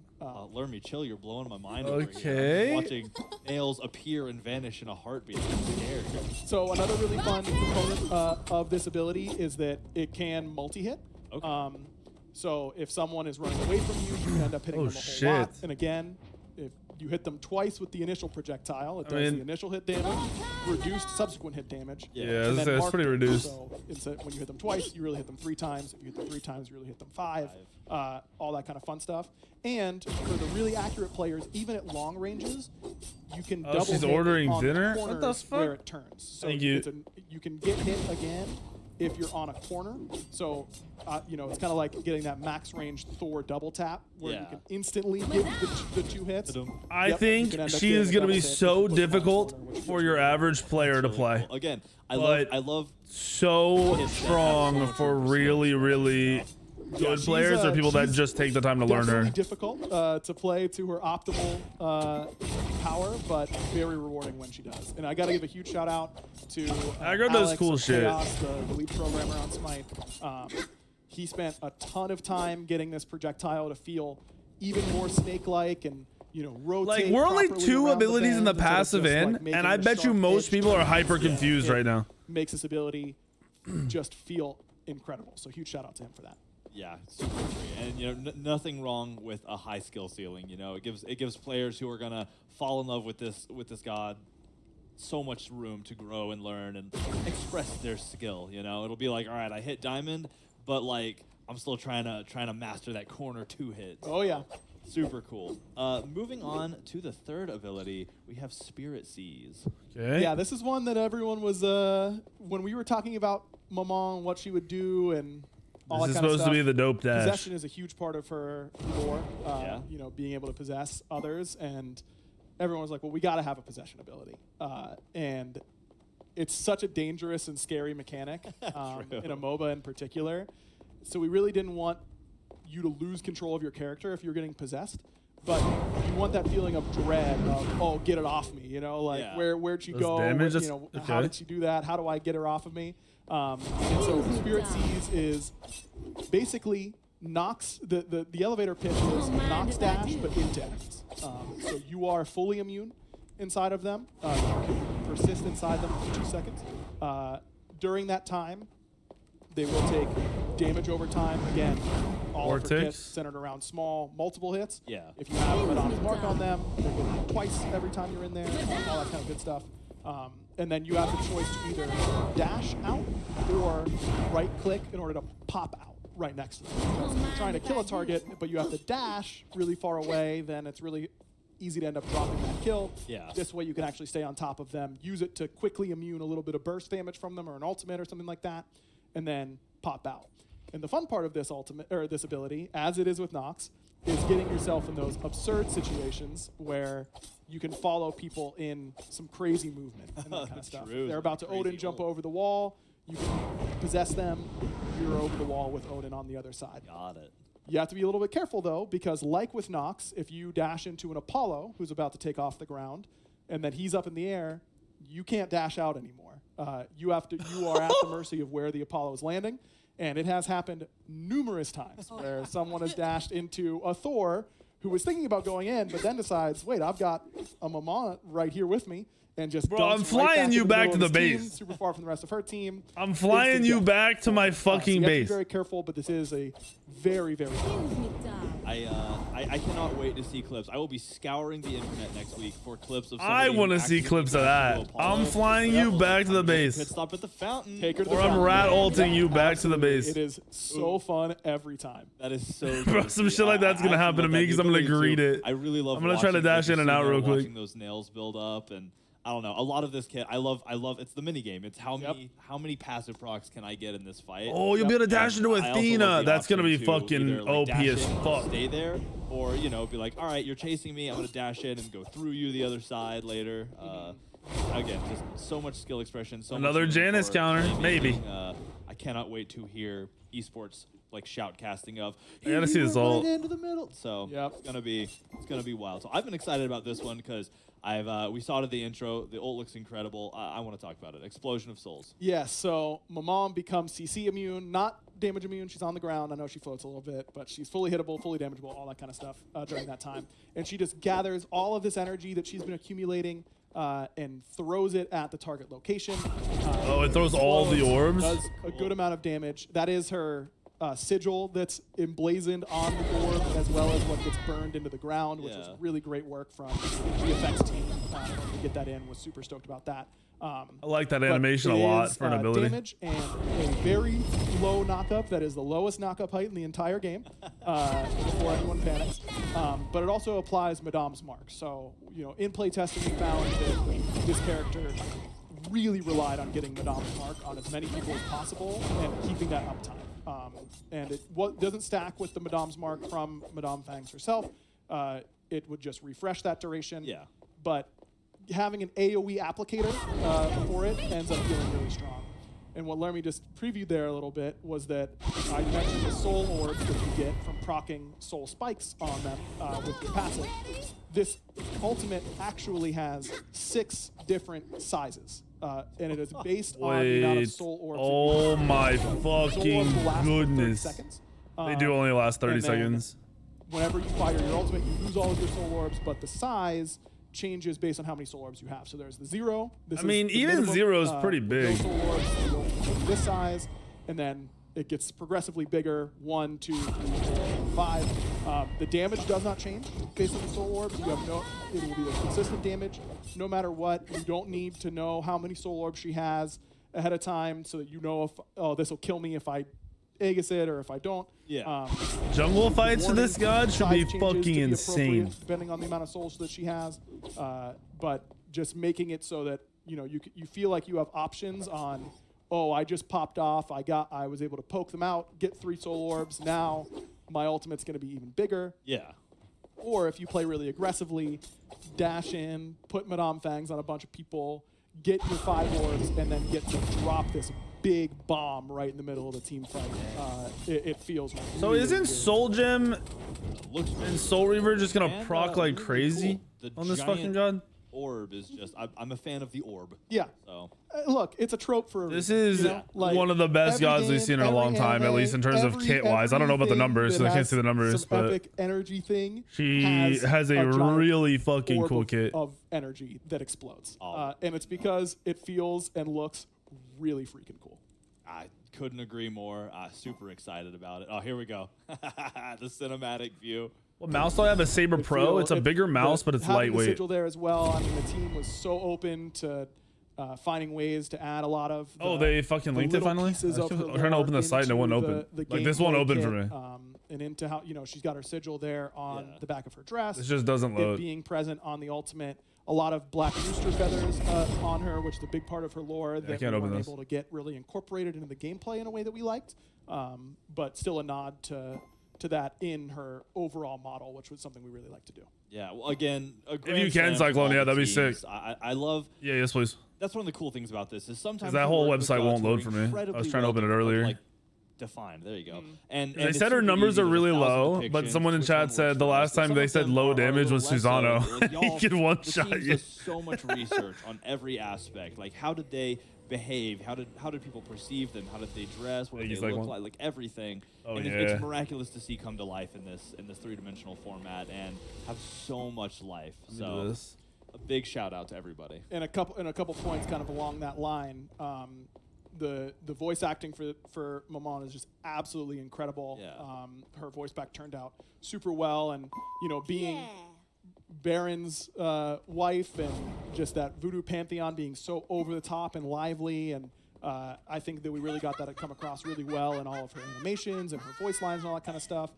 Learn me chill, you're blowing my mind over here. Okay. I'm watching nails appear and vanish in a heartbeat. I'm scared. So another really fun component of this ability is that it can multi-hit. Okay. So if someone is running away from you, you can end up hitting Oh, them a whole lot. shit. And again, if you hit them twice with the initial projectile, it I does mean- the initial hit damage, reduced subsequent hit damage. Yeah. Yeah, and that's, then that's marked pretty it. reduced. So when you hit them twice, you really hit them 3 times. If you hit them 3 times, you really hit them 5. All that kind of fun stuff. And for the really accurate players, even at long ranges, you can double she's hit ordering on dinner? corners What the fuck? where it turns. So Thank you. you can get hit again if you're on a corner. So, you know, it's kind of like getting that max range Thor double tap where you Yeah. can instantly get the 2 hits. I Yep, you think can end up she getting is a going to double be hit if so you put them on a difficult corner, which for is your really average player to Really play. cool. Again, But- I love So strong for really, really good she's, players or people that she's just take the time to learn definitely her. difficult to play to her optimal power, but very rewarding when she does. And I got to give a huge shout out to Aggro does Alex cool of shit. Chaos, the lead programmer on Smite. He spent a ton of time getting this projectile to feel even more snake-like and, you know, rotate. Like, we're only properly 2 around abilities in the bend instead of passive just, like, in, making and I a bet you sharp most edge people are to hyper it. confused It right now. Makes this ability just feel incredible. So huge shout out to him for that. Yeah, super great. And you know, nothing wrong with a high skill ceiling. You know, it gives players who are gonna fall in love with this god so much room to grow and learn and express their skill. You know, it'll be like, all right, I hit diamond, but like I'm still trying to master that corner 2 hits. Oh, yeah. Super cool. Moving on to the third ability, we have Spirit Seas. Okay. Yeah, this is one that everyone was when we were talking about Maman, what she would do, and all This is that kind of supposed stuff. to be the dope dash. Possession is a huge part of her lore. Yeah. You know, being able to possess others, and everyone was like, "Well, we got to have a possession ability," and it's such a dangerous and scary mechanic in a MOBA in particular. So we really didn't want you to lose control of your character if you're getting possessed. But you want that feeling of dread of, oh, get it off me, you know, like Yeah. where'd she Those go? damage, You that's- know, how okay. did she do that? How do I get her off of me? And so Spirit Seas is basically knocks the elevator pitch is knocks dash, but into enemies. So you are fully immune. inside of them. You can persist inside them for 2 seconds. During that time, they will take damage over time. Again, all of her kits centered around small, multiple hits. Yeah. If you have Madame's mark on them, they're going to hit twice every time you're in there, all that kind of good stuff. And then you have the choice to either dash out or right-click in order to pop out right next to them. Because if you're trying to kill a target, but you have to dash really far away, then it's really easy to end up dropping that kill. Yeah. This way you can actually stay on top of them, use it to quickly immune a little bit of burst damage from them or an ultimate or something like that, and then pop out. And the fun part of this ultimate or this ability, as it is with Nox, is getting yourself in those absurd situations where you can follow people in some crazy movement and that kind of stuff. True. They're about to Odin jump over the wall, you can possess them, you're over the wall with Odin on the other side. Got it. You have to be a little bit careful, though, because like with Nox, if you dash into an Apollo who's about to take off the ground, and then he's up in the air, you can't dash out anymore. You are at the mercy of where the Apollo is landing, and it has happened numerous times where someone has dashed into a Thor who was thinking about going in, but then decides, wait, I've got a Mama right here with me. And just Bro, I'm dumps flying you back to the team, base. super far from the rest of her team. I'm flying you back to my fucking You have to be base. very careful, but this is a very, very I cannot wait to see clips. I will be scouring the internet next week for clips of. I want to see clips of that. I'm flying you back to the base. Pit stop at the fountain. Take her to Or the I'm fountain. rat ulting you back to the Absolutely. base. It is so fun every time. That is so. Bro, good. some shit like that's gonna I happen to love me that because I'm gonna ability, greet too. it. I really love. I'm gonna try to watching dash people in and out sitting there real quick. Watching those nails build up, and I don't know. A lot of this kit, I love. It's the mini game. It's how many passive procs can I get in this fight? Oh, you'll be able to dash into I also love Athena. the That's gonna be option to fucking either, like, OP dash as in and fuck. Stay there, or be like, all right, you're chasing me. I'm gonna dash in and go through you the other side later. Again, just so much skill expression. So Another much room Janus for counter, playmaking. maybe. I cannot wait to hear esports like shoutcasting of. I gotta see this right ult. into the middle. So Yep. it's gonna be wild. So I've been excited about this one because we saw it at the intro. The ult looks incredible. I want to talk about it. Explosion of Souls. Yes, so Mamam becomes CC immune, not damage immune. She's on the ground. I know she floats a little bit, but she's fully hittable, fully damageable, all that kind of stuff during that time. And she just gathers all of this energy that she's been accumulating and throws it at the target location. Oh, it throws all the orbs? Does a good amount of damage. That is her sigil that's emblazoned on the orb, as well as what gets burned into the ground, which was really great work from the effects team. To get that in, was super stoked about that. I like that But animation a it lot is, for an ability. Damage and a very low knockup. That is the lowest knockup height in the entire game before anyone panics. But it also applies Madame's mark. So, in play testing, we found that this character really relied on getting Madame's mark on as many people as possible and keeping that uptime. And it doesn't stack with the Madame's mark from Madame Fangs herself. It would just refresh that duration. Yeah. But having an AoE applicator for it ends up feeling really strong. And what Lermy just previewed there a little bit was that I mentioned the soul orbs that you get from proccing soul spikes on them with your passive. This ultimate actually has 6 different sizes. And it is based on the amount of soul orbs. Oh my fucking goodness. Seconds. They do only last 30 and then seconds. Whenever you fire your ultimate, you lose all of your soul orbs, but the size changes based on how many soul orbs you have. So there's the 0. This I is mean, the even minimum, 0 is pretty no big. soul orbs, you go from this size, and then it gets progressively bigger. 1, 2, 3, 4, 5. The damage does not change based on the soul orbs. You have it will be a consistent damage no matter what. You don't need to know how many soul orbs she has ahead of time so that you know if this will kill me if I Aegis it or if I don't. Yeah. Jungle fights to warning this god should size be changes to fucking appropriate insane. depending on the amount of souls that she has. But just making it so that you feel like you have options on. Oh, I just popped off. I was able to poke them out, get 3 soul orbs. Now my ultimate's going to be even bigger. Yeah. Or if you play really aggressively, dash in, put Madame Fangs on a bunch of people, get your 5 orbs, and then get to drop this big bomb right in the middle of the team fight. It feels really, So isn't really Soul Gem Looks and Soul Reaver just gonna And, proc like really crazy cool. The on this giant fucking god? orb is just. I'm a fan of the orb. Yeah. So Look, it's a trope for a This reason, is you know? Like, one of the best every gods we've game, seen in a every long time, at anime, least in terms of every- kit-wise. I don't know about the everything numbers, so that I can't has see the numbers, some but epic energy thing she has a giant really fucking orb cool of, kit. of energy that explodes. Oh. And it's because it feels and looks really freaking cool. I couldn't agree more. Super excited about it. Oh, here we go. The cinematic view. What mouse do I have? A Sabre Pro. Feel- It's a bigger mouse, but it's having the lightweight. sigil there as well. I mean, the team was so open to finding ways to add a lot of. Oh, they fucking linked it little finally? pieces I of was her trying to open the lore site and it wouldn't into open. the Like, this won't gameplay open kit, for me. And into how she's got her sigil there on the back of her dress. This just doesn't It load. being present on the ultimate. A lot of black rooster feathers on her, which is a big part of her lore that we can't open weren't this. able to get really incorporated into the gameplay in a way that we liked. But still a nod to that in her overall model, which was something we really like to do. Yeah. Well, again, a you grand can, slam to Cyclone, all yeah, the that'd be teams. sick. I love. Yeah, yes, please. That's one of the cool things about this is sometimes that you whole work with website gods won't who are load for me. I was incredibly trying to open it well earlier. Like, defined. There you go. And They it's said her super numbers easy. are There's really 1,000 low, but depictions, someone in which chat one said works the for us, last but time some they of said them low are a damage little was less so. Susano. Like, He y'all- could the one-shot team you. does so much research on every aspect. Like, how did they behave? How did people perceive them? How did they dress? What did He's they like look one. like everything. Oh, And yeah. it's miraculous to see come to life in this three-dimensional format and have so much life. Let me do So this. a big shout out to everybody. And a couple points kind of along that line. The voice acting for Maman is just absolutely incredible. Yeah. Her voice back turned out super well, and being Baron's wife and just that voodoo pantheon being so over the top and lively, and I think that we really got that to come across really well in all of her animations and her voice lines and all that kind of stuff.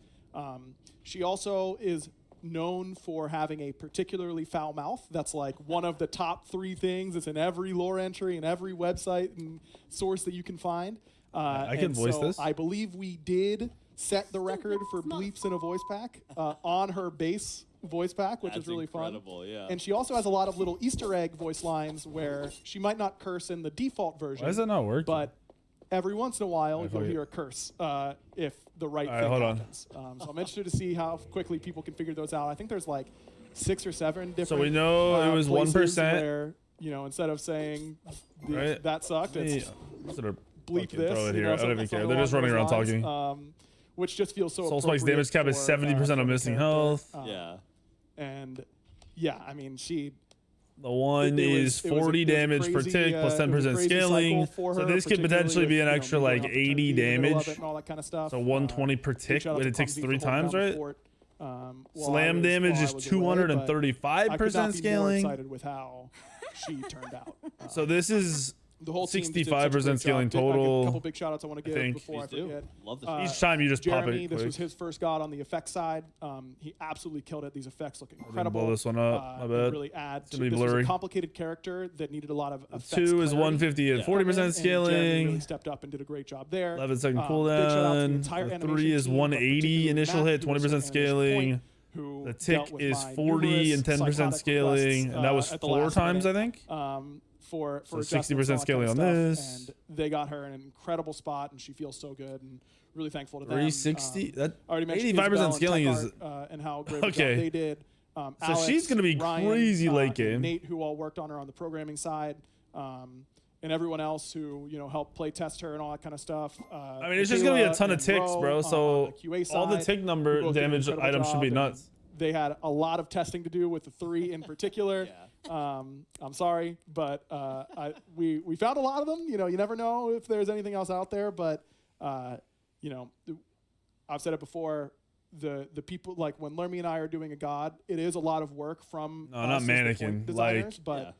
She also is known for having a particularly foul mouth. That's like one of the top 3 things. It's in every lore entry and every website and source that you can find. I can voice this. I believe we did set the record for bleeps in a voice pack on her base voice pack, which That's is really incredible, fun. yeah. And she also has a lot of little Easter egg voice lines where she might not curse in the default version. Why is that not working? But every once in a while, fuck you'll it. hear a curse if the right Alright, thing hold on. happens. So I'm interested to see how quickly people can figure those out. I think there's like 6 or 7 different. So we know it was places 1%. Where instead of saying Right. that sucked, it's Instead of bleep fucking this. throw it you here. know, I don't even something care. They're just running around along those talking. lines, which just feels so. Soul Spike's appropriate damage cap is for, 70% for of the missing character. health. Yeah. And yeah, I mean, she. The one It is was 40 a damage per crazy, tick plus it was a 10% crazy scaling. cycle for So her, this could particularly potentially be an if, extra moving like off the 80 turkey in the middle of damage. it and all that kind of stuff. So 120 per Big tick, shout out but to it takes Pumsy 3 for holding times, down the right? fort, Slam damage is I could not 235% be more scaling. excited with how she turned out. So this is The whole team did such a 65% great job. scaling Like, total. a couple big shout outs I want to give think. before I Please do. forget. Love the each time you just pop Jeremy, it this quick. was his first god on the effects side. He absolutely killed it. These effects look didn't incredible. blow this one up. My and bad. really add to gonna be this was blurry. a complicated character that needed a lot of effects 2 is clarity 150 at Yeah. 40% and Jeremy really scaling. stepped up and did a great job there. 11-second Big shout out to the cooldown. entire The animation 3 is team, but 180 particularly initial Matt, hit, who was 20% an animation scaling. point, who The dealt tick with is my 40 numerous and 10% psychotic scaling, requests, and that was at the 4 last times, I minute. think. For So adjustments 60% and all that scaling kind on of this. stuff, and they got her in an incredible spot, and she feels so good, and really thankful to them. 360. That I already mentioned 85% Isabel and scaling Tech is. Art, and how great of a Okay. job they did. So Alex, she's gonna be Ryan, crazy late and game. Nate, who all worked on her on the programming side, and everyone else who helped play test her and all that kind of stuff. I mean, it's just gonna be a ton of ticks, bro. So all the tick who number both did an damage incredible items should be job, and nuts. They had a lot of testing to do with the 3 in particular. I'm sorry, but we found a lot of them. You never know if there's anything else out there, but I've said it before. The people, like when Lermy and I are doing a god, it is a lot of work from No, not us as the mannequin, point designers, like- but Yeah.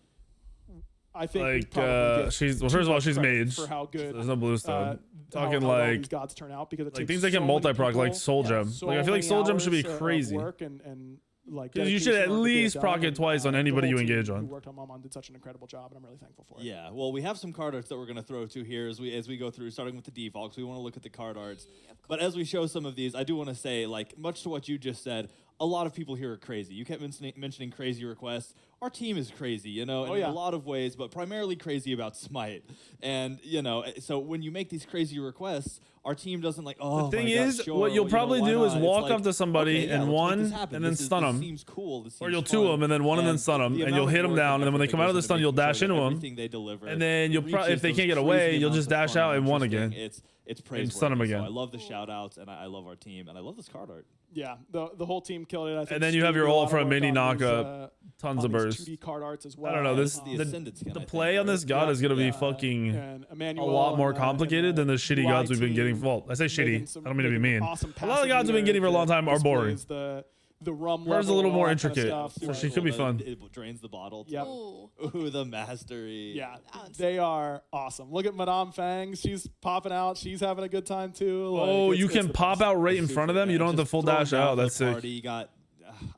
I think we Like probably get she's too first of all much she's credit mage. for how good There's no bluestone. Talking how well like these gods turn out, because it like takes things that can so many multi-proc, like people, Soul Gem. so Like I feel like many Soul Gem should be hours of crazy. work and like Because you should dedication at in order to get it least done, proc it and, twice on the anybody whole you team engage who on. worked on Momon did such an incredible job, and I'm really thankful for it. Yeah, well, we have some card arts that we're going to throw to here as we go through, starting with the defaults. We want to look at the card arts. But as we show some of these, I do want to say, like, much to what you just said, a lot of people here are crazy. You kept mentioning crazy requests. Our team is crazy, you know, in a lot of ways, but primarily crazy about Smite. And, you know, so when you make these crazy requests, our team doesn't like, oh, the thing my God, is, sure, what you'll well, probably you know, do why is not? walk It's like, up to somebody okay, yeah, and let's make one, this happen. and then This stun this them. seems cool. This Or seems you'll two fun. them, and then one, and then stun them, the and amount you'll of hit them work down, and then when they effort come that out of the goes stun, into you'll making sure dash that into them. everything they deliver And then you'll reaches if they those can't get crazy away, you'll amounts just of dash fun out and one interesting. again. It's And stun 'em praiseworthy. again. So I love the shout outs, and I love our team, and I love this card art. Yeah, the whole team killed it. I think And then you have Steve your did a lot of Ultra work Mini on knock these, up, tons of on these burst. 2D card arts as well. I don't know. This the Ascended skin, the I think, play on right? this god is gonna be fucking And a Emmanuel lot more and complicated than the shitty UI gods we've been getting. team Well, I say making shitty. some- I don't mean to be making mean. awesome A lot of passive gods we've been meter getting for a long that time are boring. displays The rum Hers a level, little more all that kind of intricate, stuff. so Right. she could be fun. It drains the bottle. Yep. Ooh. Ooh, the mastery. Yeah, Sounds- they are awesome. Look at Madame Fang. She's popping out. She's having a good time too. Like, Oh, it's- you it's can the pop best. out right in Super front of them. good. You don't have to Just full throwing dash down out. for the That's sick. party. You got.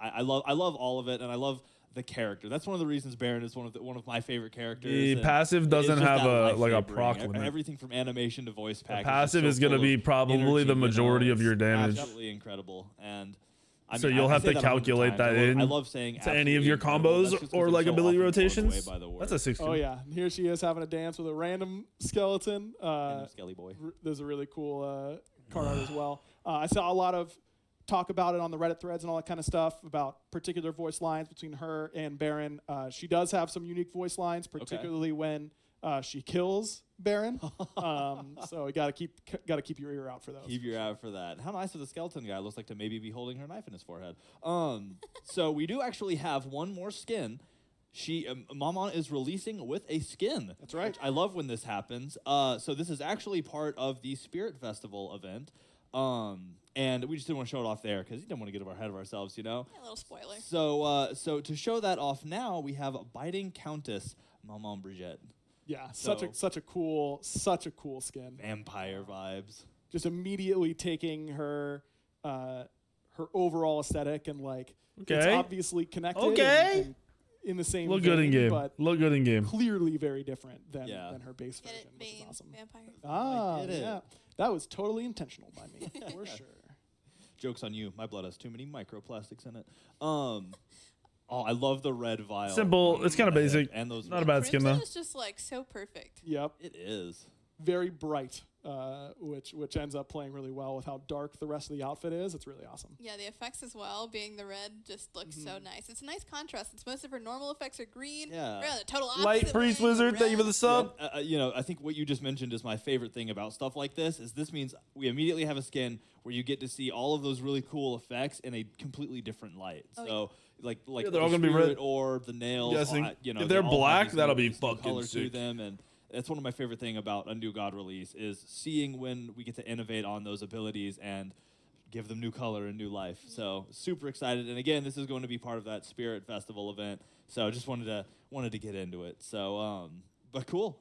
I love all of it, and I love the character. That's one of the reasons Baron is one of my favorite characters. The and passive it's doesn't just have that a like a life they proc bring. limit. Everything from animation to voice pack. passive is gonna be probably the majority of your damage. Absolutely incredible, and. I So mean, you'll I have say to that 100 calculate times. that I in love saying to any of your absolutely incredible. combos That's just 'cause or I'm like so ability often blown rotations. away by the That's word. a 16. Oh yeah, and here she is having a dance with a random skeleton. Random Skelly boy. There's a really cool card art as well. I saw a lot of talk about it on the Reddit threads and all that kind of stuff about particular voice lines between her and Baron. She does have some unique voice lines, particularly when she kills Baron. So you gotta keep your ear out for those. Keep your eye out for that. How nice of the skeleton guy looks like to maybe be holding her knife in his forehead. So we do actually have one more skin. Maman is releasing with a skin. That's right. Which I love when this happens. So this is actually part of the Spirit Festival event. And we just didn't want to show it off there because you don't want to get ahead of ourselves, you know? Yeah, a little spoiler. So to show that off now, we have Biting Countess Maman Brigitte. Yeah, So- such a cool skin. Vampire vibes. Just immediately taking her her overall aesthetic and like it's Okay. obviously connected. Okay. And in the same Look good in vein, game. but Look good in game. clearly very different than her base Get version, it, which is Bane, awesome. vampire. Ah, get it. yeah, that was totally intentional by me for sure. Joke's on you. My blood has too many microplastics in it. Oh, I love the red vial. Simple. It's kinda on the head basic. And those Not a bad skin Crimson though. is just like so perfect. Yep, It is. very bright, which ends up playing really well with how dark the rest of the outfit is. It's really awesome. Yeah, the effects as well, being the red, just looks so nice. It's a nice contrast. It's most of her normal effects are green. Yeah. We're the total opposite Light Priest way, Wizard, thank you for the red. sub. You know, I think what you just mentioned is my favorite thing about stuff like this. Is this means we immediately have a skin where you get to see all of those really cool effects in a completely different light. Oh, So like Yeah, they're the all gonna be spirit red. orb, the nails. Guessing. You know, If they they're all have black, these that'll new- be these new fucking color to sick. them, and that's one of my favorite thing about a new God release is seeing when we get to innovate on those abilities and give them new color and new life. So super excited. And again, this is going to be part of that Spirit Festival event. So just wanted to get into it. So but cool.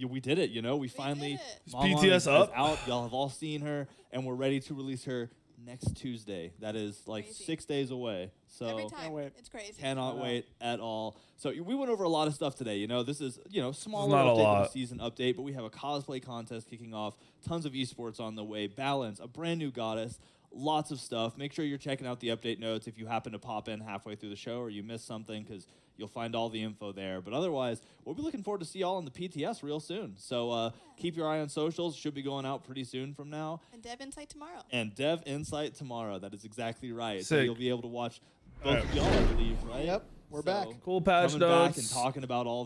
We did it. You know, we finally did it. Is Maman PTS is up? out. Y'all have all seen her, and we're ready to release her next Tuesday. That is like Crazy. 6 days away. So Every time. wait. It's crazy. cannot wait at all. So we went over a lot of stuff today. You know, this is, you know, smaller not a update than lot. a season update, but we have a cosplay contest kicking off, tons of esports on the way, balance, a brand new goddess, lots of stuff. Make sure you're checking out the update notes if you happen to pop in halfway through the show or you missed something, because you'll find all the info there. But otherwise, we'll be looking forward to see y'all on the PTS real soon. So keep your eye on socials. Should be going out pretty soon from now. And Dev Insight tomorrow. And Dev Insight tomorrow. That is exactly right. So Sick. you'll be able to watch both of y'all, I believe, right? Yep, we're back. Cool patch coming back notes. and talking about all